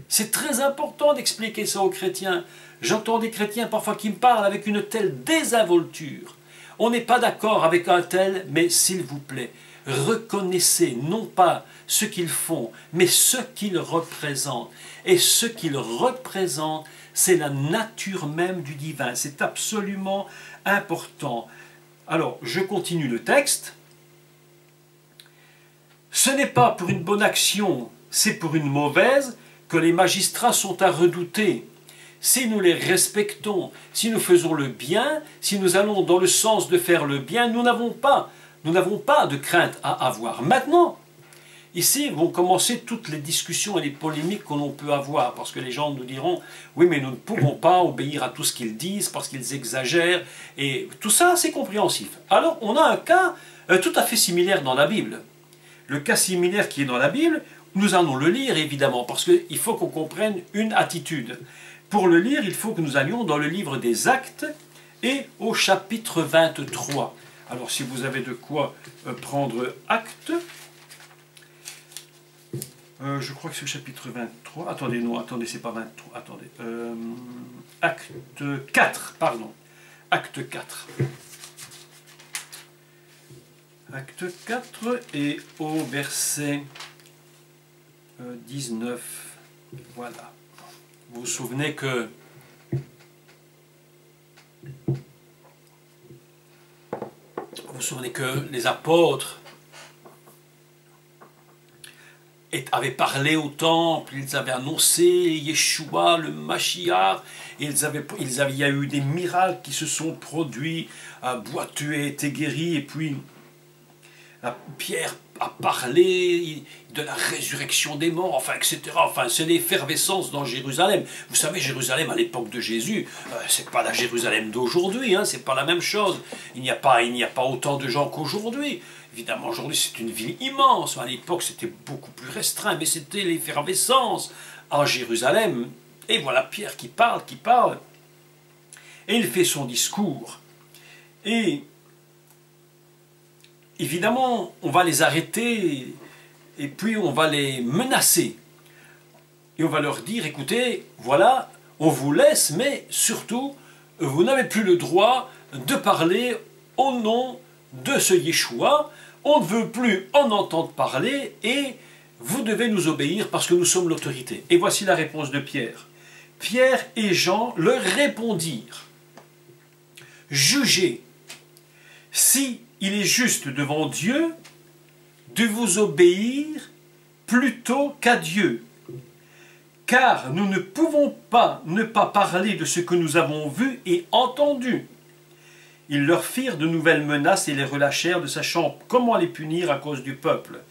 C'est très important d'expliquer ça aux chrétiens. J'entends des chrétiens parfois qui me parlent avec une telle désinvolture. On n'est pas d'accord avec un tel, mais s'il vous plaît, reconnaissez non pas ce qu'ils font, mais ce qu'ils représentent. Et ce qu'ils représentent, c'est la nature même du divin. C'est absolument important. Alors, je continue le texte. Ce n'est pas pour une bonne action, c'est pour une mauvaise que les magistrats sont à redouter. Si nous les respectons, si nous faisons le bien, si nous allons dans le sens de faire le bien, nous n'avons pas de crainte à avoir. Maintenant, ici vont commencer toutes les discussions et les polémiques que l'on peut avoir, parce que les gens nous diront « Oui, mais nous ne pouvons pas obéir à tout ce qu'ils disent, parce qu'ils exagèrent. » Et tout ça, c'est compréhensif. Alors, on a un cas tout à fait similaire dans la Bible. Le cas similaire qui est dans la Bible, nous allons le lire évidemment, parce qu'il faut qu'on comprenne une attitude. Pour le lire, il faut que nous allions dans le livre des Actes et au chapitre 23. Alors si vous avez de quoi prendre Actes, je crois que c'est le chapitre 23, attendez, non, attendez, c'est pas 23, attendez, Acte 4, pardon, Acte 4. Acte 4 et au verset 19, voilà. Vous vous souvenez que les apôtres avaient parlé au temple, ils avaient annoncé Yeshua, le Mashiach, il y a eu des miracles qui se sont produits, un boiteux a été guéri, et puis Pierre a parlé de la résurrection des morts, enfin, etc. Enfin, c'est l'effervescence dans Jérusalem. Vous savez, Jérusalem, à l'époque de Jésus, c'est pas la Jérusalem d'aujourd'hui, hein, c'est pas la même chose. Il n'y a pas autant de gens qu'aujourd'hui. Évidemment, aujourd'hui, c'est une ville immense. À l'époque, c'était beaucoup plus restreint, mais c'était l'effervescence en Jérusalem. Et voilà Pierre qui parle, et il fait son discours. Et évidemment, on va les arrêter et puis on va les menacer. Et on va leur dire, écoutez, voilà, on vous laisse, mais surtout, vous n'avez plus le droit de parler au nom de ce Yeshua. On ne veut plus en entendre parler et vous devez nous obéir parce que nous sommes l'autorité. Et voici la réponse de Pierre. Pierre et Jean leur répondirent, jugez, si il est juste devant Dieu de vous obéir plutôt qu'à Dieu, car nous ne pouvons pas ne pas parler de ce que nous avons vu et entendu. Ils leur firent de nouvelles menaces et les relâchèrent, ne sachant comment les punir à cause du peuple,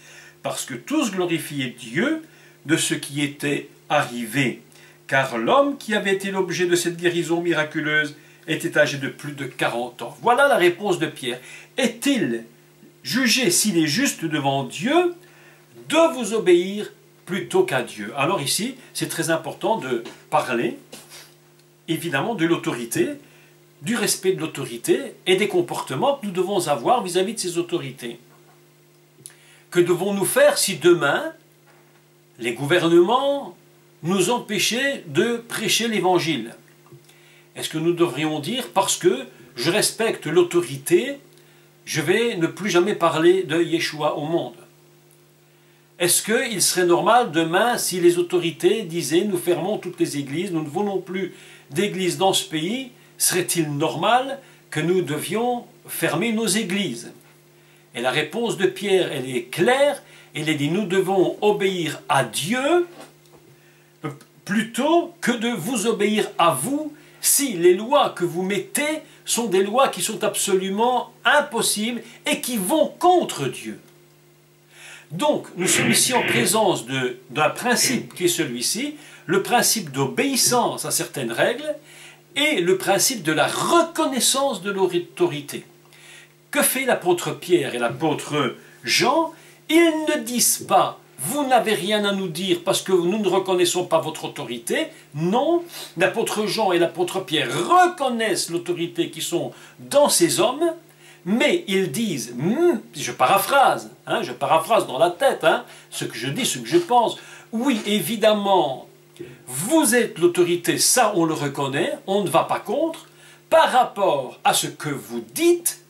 parce que tous glorifiaient Dieu de ce qui était arrivé, car l'homme qui avait été l'objet de cette guérison miraculeuse était âgé de plus de 40 ans. Voilà la réponse de Pierre. Est-il jugé s'il est juste devant Dieu de vous obéir plutôt qu'à Dieu? Alors ici, c'est très important de parler, évidemment, de l'autorité, du respect de l'autorité et des comportements que nous devons avoir vis-à-vis de ces autorités. Que devons-nous faire si demain, les gouvernements nous empêchaient de prêcher l'Évangile? Est-ce que nous devrions dire, parce que je respecte l'autorité, je vais ne plus jamais parler de Yeshua au monde? Est-ce qu'il serait normal demain si les autorités disaient nous fermons toutes les églises, nous ne voulons plus d'églises dans ce pays, serait-il normal que nous devions fermer nos églises? Et la réponse de Pierre, elle est claire, elle est dit nous devons obéir à Dieu plutôt que de vous obéir à vous, si les lois que vous mettez sont des lois qui sont absolument impossibles et qui vont contre Dieu. Donc, nous sommes ici en présence d'un principe qui est celui-ci, le principe d'obéissance à certaines règles et le principe de la reconnaissance de l'autorité. Que fait l'apôtre Pierre et l'apôtre Jean? Ils ne disent pas vous n'avez rien à nous dire parce que nous ne reconnaissons pas votre autorité. Non, l'apôtre Jean et l'apôtre Pierre reconnaissent l'autorité qui sont dans ces hommes, mais ils disent, je paraphrase dans la tête, ce que je dis, ce que je pense, oui, évidemment, Vous êtes l'autorité, ça on le reconnaît, on ne va pas contre. Par rapport à ce que vous dites,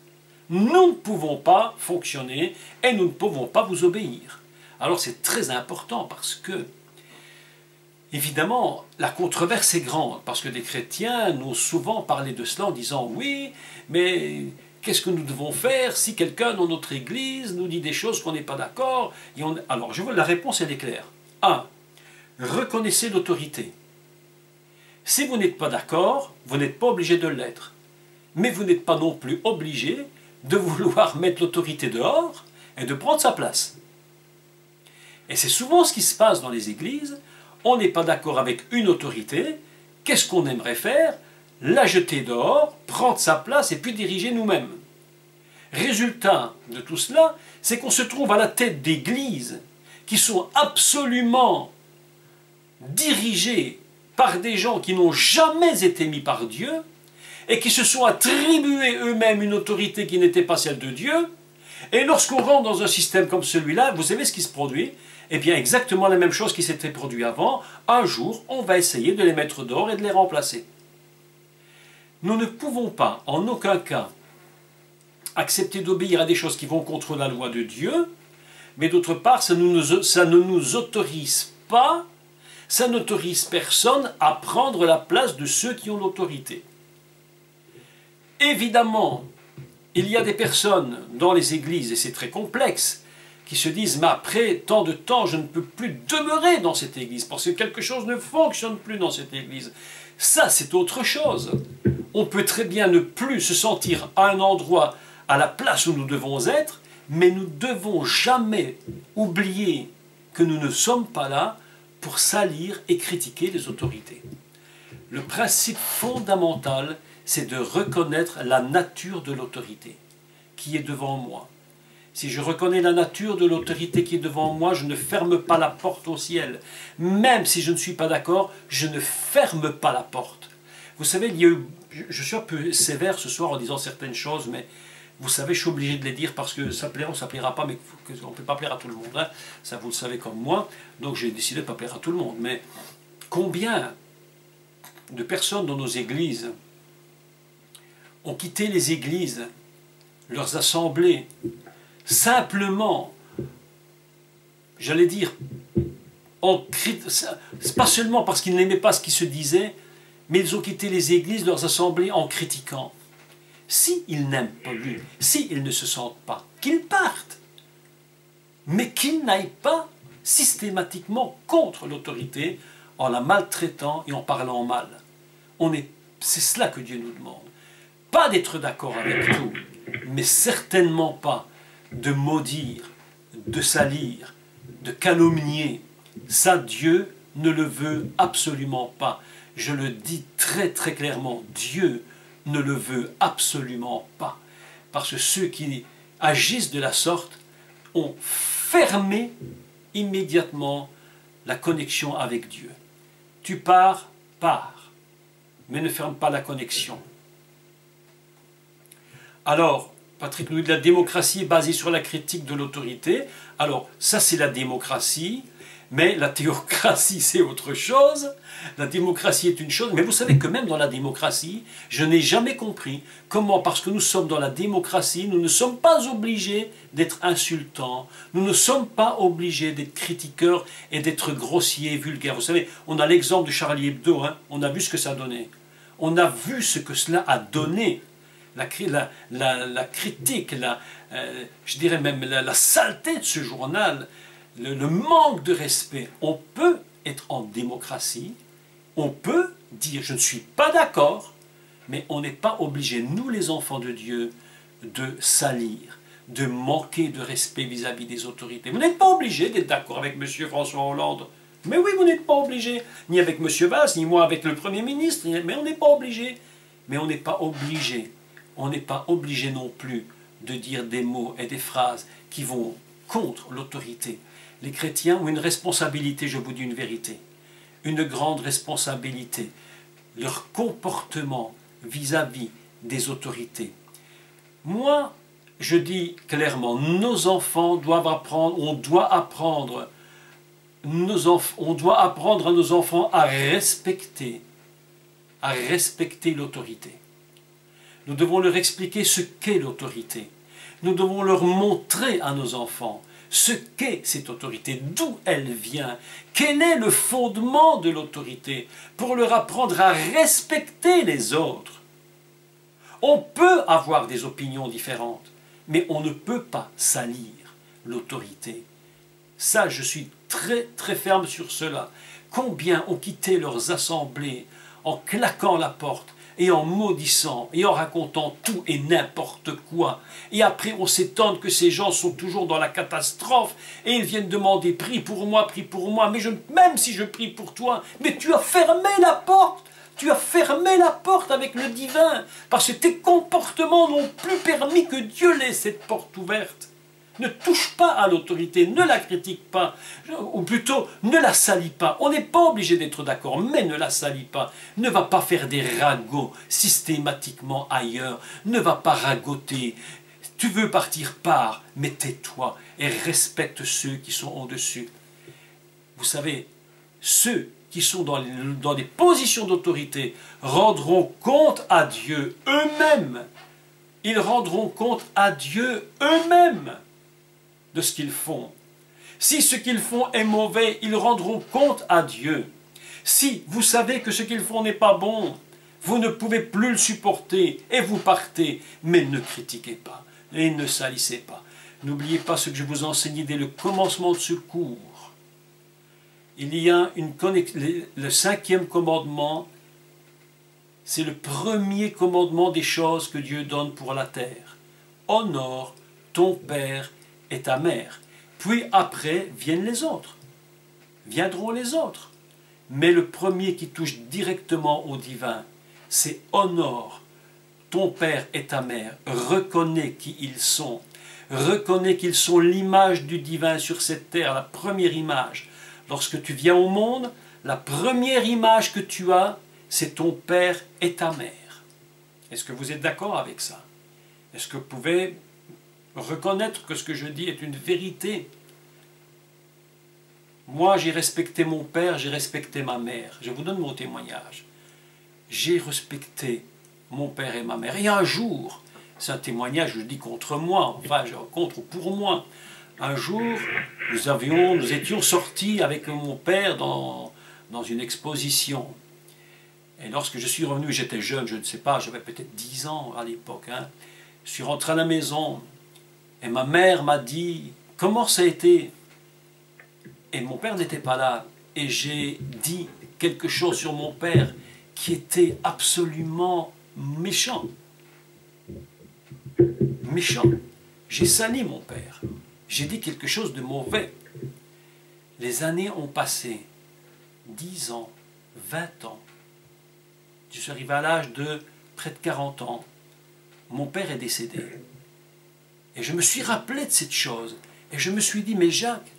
nous ne pouvons pas fonctionner et nous ne pouvons pas vous obéir. Alors c'est très important parce que, évidemment, la controverse est grande, parce que des chrétiens nous ont souvent parlé de cela en disant « Oui, mais qu'est-ce que nous devons faire si quelqu'un dans notre église nous dit des choses qu'on n'est pas d'accord ?» Alors, la réponse, elle est claire. 1. Reconnaissez l'autorité. Si vous n'êtes pas d'accord, vous n'êtes pas obligé de l'être. Mais vous n'êtes pas non plus obligé de vouloir mettre l'autorité dehors et de prendre sa place. Et c'est souvent ce qui se passe dans les églises. On n'est pas d'accord avec une autorité. Qu'est-ce qu'on aimerait faire? La jeter dehors, prendre sa place et puis diriger nous-mêmes. Résultat de tout cela, c'est qu'on se trouve à la tête d'églises qui sont absolument dirigées par des gens qui n'ont jamais été mis par Dieu et qui se sont attribués eux-mêmes une autorité qui n'était pas celle de Dieu. Et lorsqu'on rentre dans un système comme celui-là, vous savez ce qui se produit? Eh bien, exactement la même chose qui s'était produit avant. Un jour, on va essayer de les mettre dehors et de les remplacer. Nous ne pouvons pas, en aucun cas, accepter d'obéir à des choses qui vont contre la loi de Dieu, mais d'autre part, ça ne nous autorise pas, ça n'autorise personne à prendre la place de ceux qui ont l'autorité. Évidemment, il y a des personnes dans les églises, et c'est très complexe, qui se disent « mais après tant de temps, je ne peux plus demeurer dans cette église, parce que quelque chose ne fonctionne plus dans cette église ». Ça, c'est autre chose. On peut très bien ne plus se sentir à un endroit, à la place où nous devons être, mais nous ne devons jamais oublier que nous ne sommes pas là pour salir et critiquer les autorités. Le principe fondamental, c'est de reconnaître la nature de l'autorité qui est devant moi. Si je reconnais la nature de l'autorité qui est devant moi, je ne ferme pas la porte au ciel. Même si je ne suis pas d'accord, je ne ferme pas la porte. Vous savez, je suis un peu sévère ce soir en disant certaines choses, mais vous savez, je suis obligé de les dire parce que ça plaira, on ne plaira pas, mais on ne peut pas plaire à tout le monde. Hein. Ça, vous le savez comme moi, donc j'ai décidé de ne pas plaire à tout le monde. Mais combien de personnes dans nos églises ont quitté les églises, leurs assemblées, simplement, j'allais dire, c'est pas seulement parce qu'ils n'aimaient pas ce qui se disait, mais ils ont quitté les églises, leurs assemblées en critiquant. S'ils n'aiment pas Dieu, s'ils ne se sentent pas, qu'ils partent, mais qu'ils n'aillent pas systématiquement contre l'autorité en la maltraitant et en parlant mal. C'est cela que Dieu nous demande. Pas d'être d'accord avec tout, mais certainement pas de maudire, de salir, de calomnier. Ça, Dieu ne le veut absolument pas. Je le dis très très clairement, Dieu ne le veut absolument pas. Parce que ceux qui agissent de la sorte ont fermé immédiatement la connexion avec Dieu. Tu pars, pars, mais ne ferme pas la connexion. Alors, Patrick nous dit la démocratie est basée sur la critique de l'autorité. Alors, ça c'est la démocratie, mais la théocratie c'est autre chose. La démocratie est une chose, mais vous savez que même dans la démocratie, je n'ai jamais compris comment, parce que nous sommes dans la démocratie, nous ne sommes pas obligés d'être insultants, nous ne sommes pas obligés d'être critiqueurs et d'être grossiers, vulgaires. Vous savez, on a l'exemple de Charlie Hebdo, hein, on a vu ce que ça donnait. On a vu ce que cela a donné. La critique, je dirais même la saleté de ce journal, le manque de respect. On peut être en démocratie, on peut dire je ne suis pas d'accord, mais on n'est pas obligé, nous les enfants de Dieu, de salir, de manquer de respect vis-à-vis des autorités. Vous n'êtes pas obligé d'être d'accord avec M. François Hollande. Mais oui, vous n'êtes pas obligé, ni avec M. Valls, ni moi avec le Premier ministre, mais on n'est pas obligé. Mais on n'est pas obligé. On n'est pas obligé non plus de dire des mots et des phrases qui vont contre l'autorité. Les chrétiens ont une responsabilité, je vous dis une vérité, une grande responsabilité. Leur comportement vis-à-vis des autorités. Moi, je dis clairement, nos enfants doivent apprendre, on doit apprendre on doit apprendre à nos enfants à respecter l'autorité. Nous devons leur expliquer ce qu'est l'autorité. Nous devons leur montrer à nos enfants ce qu'est cette autorité, d'où elle vient, quel est le fondement de l'autorité, pour leur apprendre à respecter les autres. On peut avoir des opinions différentes, mais on ne peut pas salir l'autorité. Ça, je suis très très ferme sur cela. Combien ont quitté leurs assemblées en claquant la porte et en maudissant et en racontant tout et n'importe quoi. Et après on s'étonne que ces gens sont toujours dans la catastrophe et ils viennent demander prie pour moi, mais même si je prie pour toi, mais tu as fermé la porte. Tu as fermé la porte avec le divin parce que tes comportements n'ont plus permis que Dieu laisse cette porte ouverte. Ne touche pas à l'autorité, ne la critique pas, ou plutôt ne la salis pas. On n'est pas obligé d'être d'accord, mais ne la salis pas. Ne va pas faire des ragots systématiquement ailleurs, ne va pas ragoter. Tu veux partir, pars, mais tais-toi et respecte ceux qui sont au-dessus. Vous savez, ceux qui sont dans des positions d'autorité rendront compte à Dieu eux-mêmes. Ils rendront compte à Dieu eux-mêmes de ce qu'ils font. Si ce qu'ils font est mauvais, ils rendront compte à Dieu. Si vous savez que ce qu'ils font n'est pas bon, vous ne pouvez plus le supporter et vous partez, mais ne critiquez pas et ne salissez pas. N'oubliez pas ce que je vous enseignais dès le commencement de ce cours. Il y a le 5e commandement, c'est le premier commandement des choses que Dieu donne pour la terre. Honore ton père et ta mère. Puis après viennent les autres. Viendront les autres. Mais le premier qui touche directement au divin, c'est honore ton père et ta mère. Reconnais qui ils sont. Reconnais qu'ils sont l'image du divin sur cette terre, la première image. Lorsque tu viens au monde, la première image que tu as, c'est ton père et ta mère. Est-ce que vous êtes d'accord avec ça? Est-ce que vous pouvez reconnaître que ce que je dis est une vérité? Moi, j'ai respecté mon père, j'ai respecté ma mère. Je vous donne mon témoignage. J'ai respecté mon père et ma mère. Et un jour, c'est un témoignage, je dis contre moi, enfin, contre ou pour moi. Un jour, nous étions sortis avec mon père dans une exposition. Et lorsque je suis revenu, j'étais jeune, je ne sais pas, j'avais peut-être 10 ans à l'époque. Hein, je suis rentré à la maison et ma mère m'a dit « Comment ça a été ?» Et mon père n'était pas là. Et j'ai dit quelque chose sur mon père qui était absolument méchant. Méchant. J'ai sali mon père. J'ai dit quelque chose de mauvais. Les années ont passé. 10 ans, 20 ans. Je suis arrivé à l'âge de près de 40 ans. Mon père est décédé. Et je me suis rappelé de cette chose. Et je me suis dit, mais Jacques,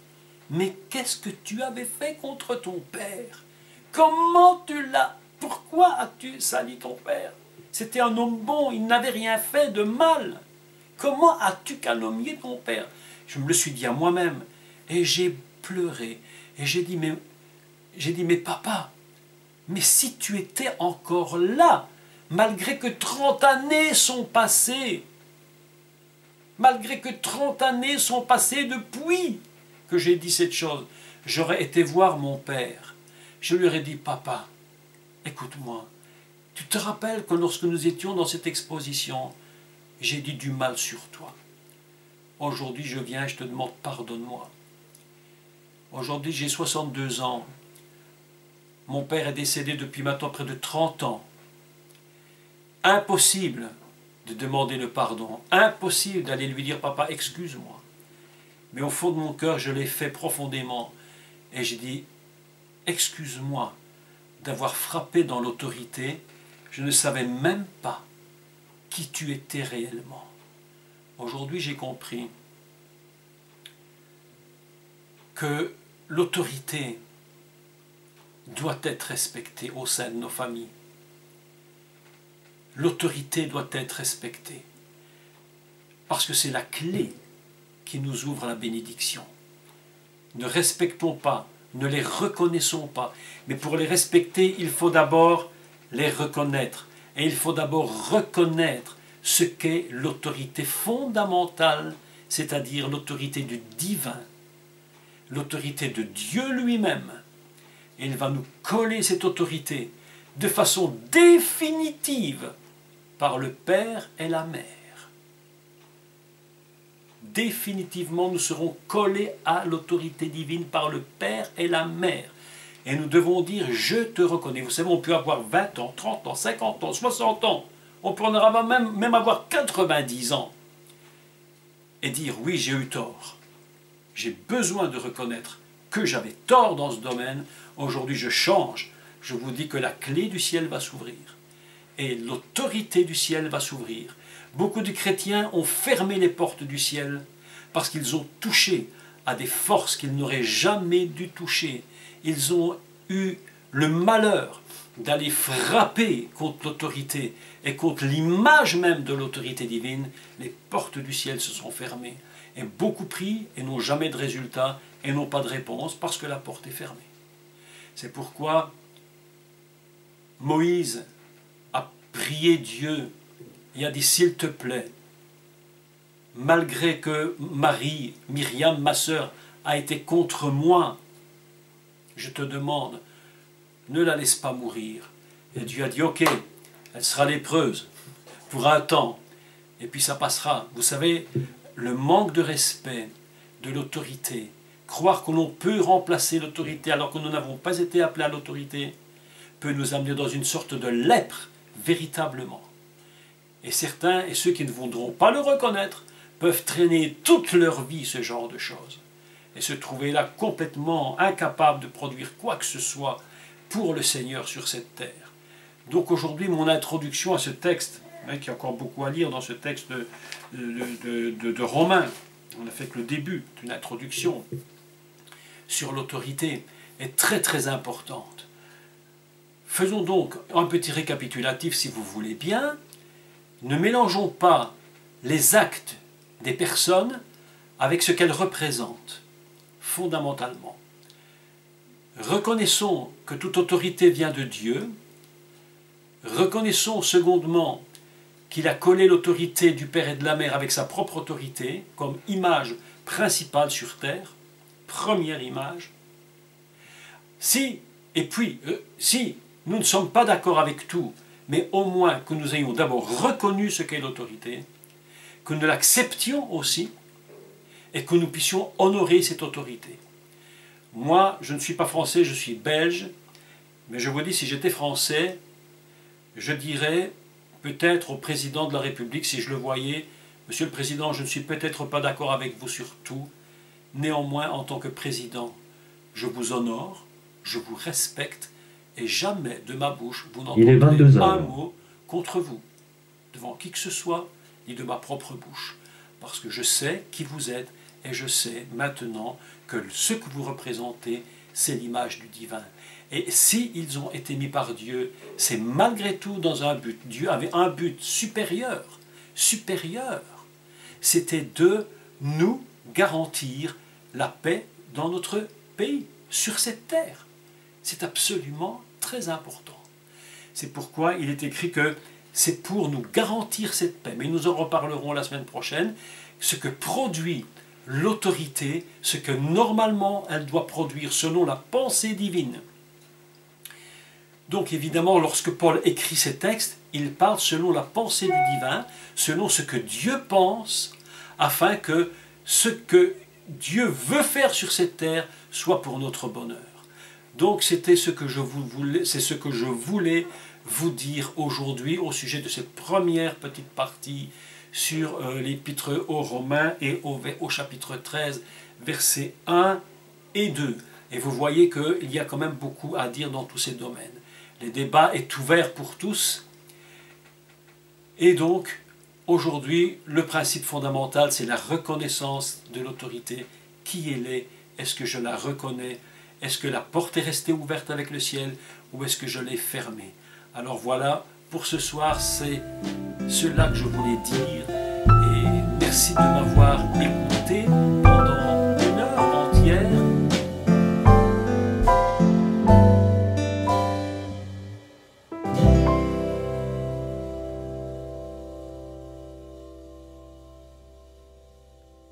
mais qu'est-ce que tu avais fait contre ton père? Comment tu l'as? Pourquoi as-tu sali ton père? C'était un homme bon, il n'avait rien fait de mal. Comment as-tu calomnié ton père? Je me le suis dit à moi-même. Et j'ai pleuré. Et j'ai dit, mais papa, mais si tu étais encore là, malgré que 30 années sont passées, malgré que 30 années sont passées depuis que j'ai dit cette chose, j'aurais été voir mon père. Je lui aurais dit, papa, écoute-moi, tu te rappelles que lorsque nous étions dans cette exposition, j'ai dit du mal sur toi. Aujourd'hui, je viens et je te demande pardonne-moi. Aujourd'hui, j'ai 62 ans. Mon père est décédé depuis maintenant près de 30 ans. Impossible de demander le pardon. Impossible d'aller lui dire, papa, excuse-moi. Mais au fond de mon cœur, je l'ai fait profondément. Et j'ai dit, excuse-moi d'avoir frappé dans l'autorité. Je ne savais même pas qui tu étais réellement. Aujourd'hui, j'ai compris que l'autorité doit être respectée au sein de nos familles. L'autorité doit être respectée parce que c'est la clé qui nous ouvre la bénédiction. Ne respectons pas ne les reconnaissons pas. Mais pour les respecter, il faut d'abord les reconnaître. Et il faut d'abord reconnaître ce qu'est l'autorité fondamentale, c'est-à-dire l'autorité du divin, l'autorité de Dieu lui-même. Et il va nous coller cette autorité de façon définitive par le Père et la Mère. Définitivement, nous serons collés à l'autorité divine par le Père et la Mère. Et nous devons dire « Je te reconnais ». Vous savez, on peut avoir 20 ans, 30 ans, 50 ans, 60 ans. On peut en avoir même avoir 90 ans. Et dire « Oui, j'ai eu tort. J'ai besoin de reconnaître que j'avais tort dans ce domaine. Aujourd'hui, je change. Je vous dis que la clé du ciel va s'ouvrir. Et l'autorité du ciel va s'ouvrir. Beaucoup de chrétiens ont fermé les portes du ciel parce qu'ils ont touché à des forces qu'ils n'auraient jamais dû toucher. Ils ont eu le malheur d'aller frapper contre l'autorité et contre l'image même de l'autorité divine. Les portes du ciel se sont fermées. Et beaucoup prient et n'ont jamais de résultat et n'ont pas de réponse parce que la porte est fermée. C'est pourquoi Moïse a prié Dieu. Il a dit, s'il te plaît, malgré que Myriam, ma sœur, a été contre moi, je te demande, ne la laisse pas mourir. Et Dieu a dit, ok, elle sera lépreuse pour un temps, et puis ça passera. Vous savez, le manque de respect de l'autorité, croire que l'on peut remplacer l'autorité alors que nous n'avons pas été appelés à l'autorité, peut nous amener dans une sorte de lèpre, véritablement. Et certains, et ceux qui ne voudront pas le reconnaître, peuvent traîner toute leur vie ce genre de choses. Et se trouver là complètement incapables de produire quoi que ce soit pour le Seigneur sur cette terre. Donc aujourd'hui, mon introduction à ce texte, qui y a encore beaucoup à lire dans ce texte de Romains, on n'a fait que le début d'une introduction sur l'autorité, est très très importante. Faisons donc un petit récapitulatif si vous voulez bien. Ne mélangeons pas les actes des personnes avec ce qu'elles représentent, fondamentalement. Reconnaissons que toute autorité vient de Dieu. Reconnaissons secondement qu'il a collé l'autorité du Père et de la Mère avec sa propre autorité, comme image principale sur terre, première image. Si nous ne sommes pas d'accord avec tout, mais au moins que nous ayons d'abord reconnu ce qu'est l'autorité, que nous l'acceptions aussi, et que nous puissions honorer cette autorité. Moi, je ne suis pas français, je suis belge, mais je vous dis, si j'étais français, je dirais peut-être au président de la République, si je le voyais, Monsieur le Président, je ne suis peut-être pas d'accord avec vous sur tout, néanmoins, en tant que président, je vous honore, je vous respecte, et jamais de ma bouche vous n'entendrez un mot contre vous, devant qui que ce soit, ni de ma propre bouche. Parce que je sais qui vous êtes, et je sais maintenant que ce que vous représentez, c'est l'image du divin. Et si ils ont été mis par Dieu, c'est malgré tout dans un but. Dieu avait un but supérieur, c'était de nous garantir la paix dans notre pays, sur cette terre. C'est absolument très important. C'est pourquoi il est écrit que c'est pour nous garantir cette paix. Mais nous en reparlerons la semaine prochaine. Ce que produit l'autorité, ce que normalement elle doit produire selon la pensée divine. Donc évidemment, lorsque Paul écrit ces textes, il parle selon la pensée du divin, selon ce que Dieu pense, afin que ce que Dieu veut faire sur cette terre soit pour notre bonheur. Donc c'est ce que je voulais vous dire aujourd'hui au sujet de cette première petite partie sur l'épître aux Romains et au chapitre 13, versets 1 et 2. Et vous voyez qu'il y a quand même beaucoup à dire dans tous ces domaines. Le débat est ouvert pour tous. Et donc, aujourd'hui, le principe fondamental, c'est la reconnaissance de l'autorité. Qui elle est? Est-ce que je la reconnais? Est-ce que la porte est restée ouverte avec le ciel ou est-ce que je l'ai fermée? Alors voilà, pour ce soir, c'est cela que je voulais dire. Et merci de m'avoir écouté pendant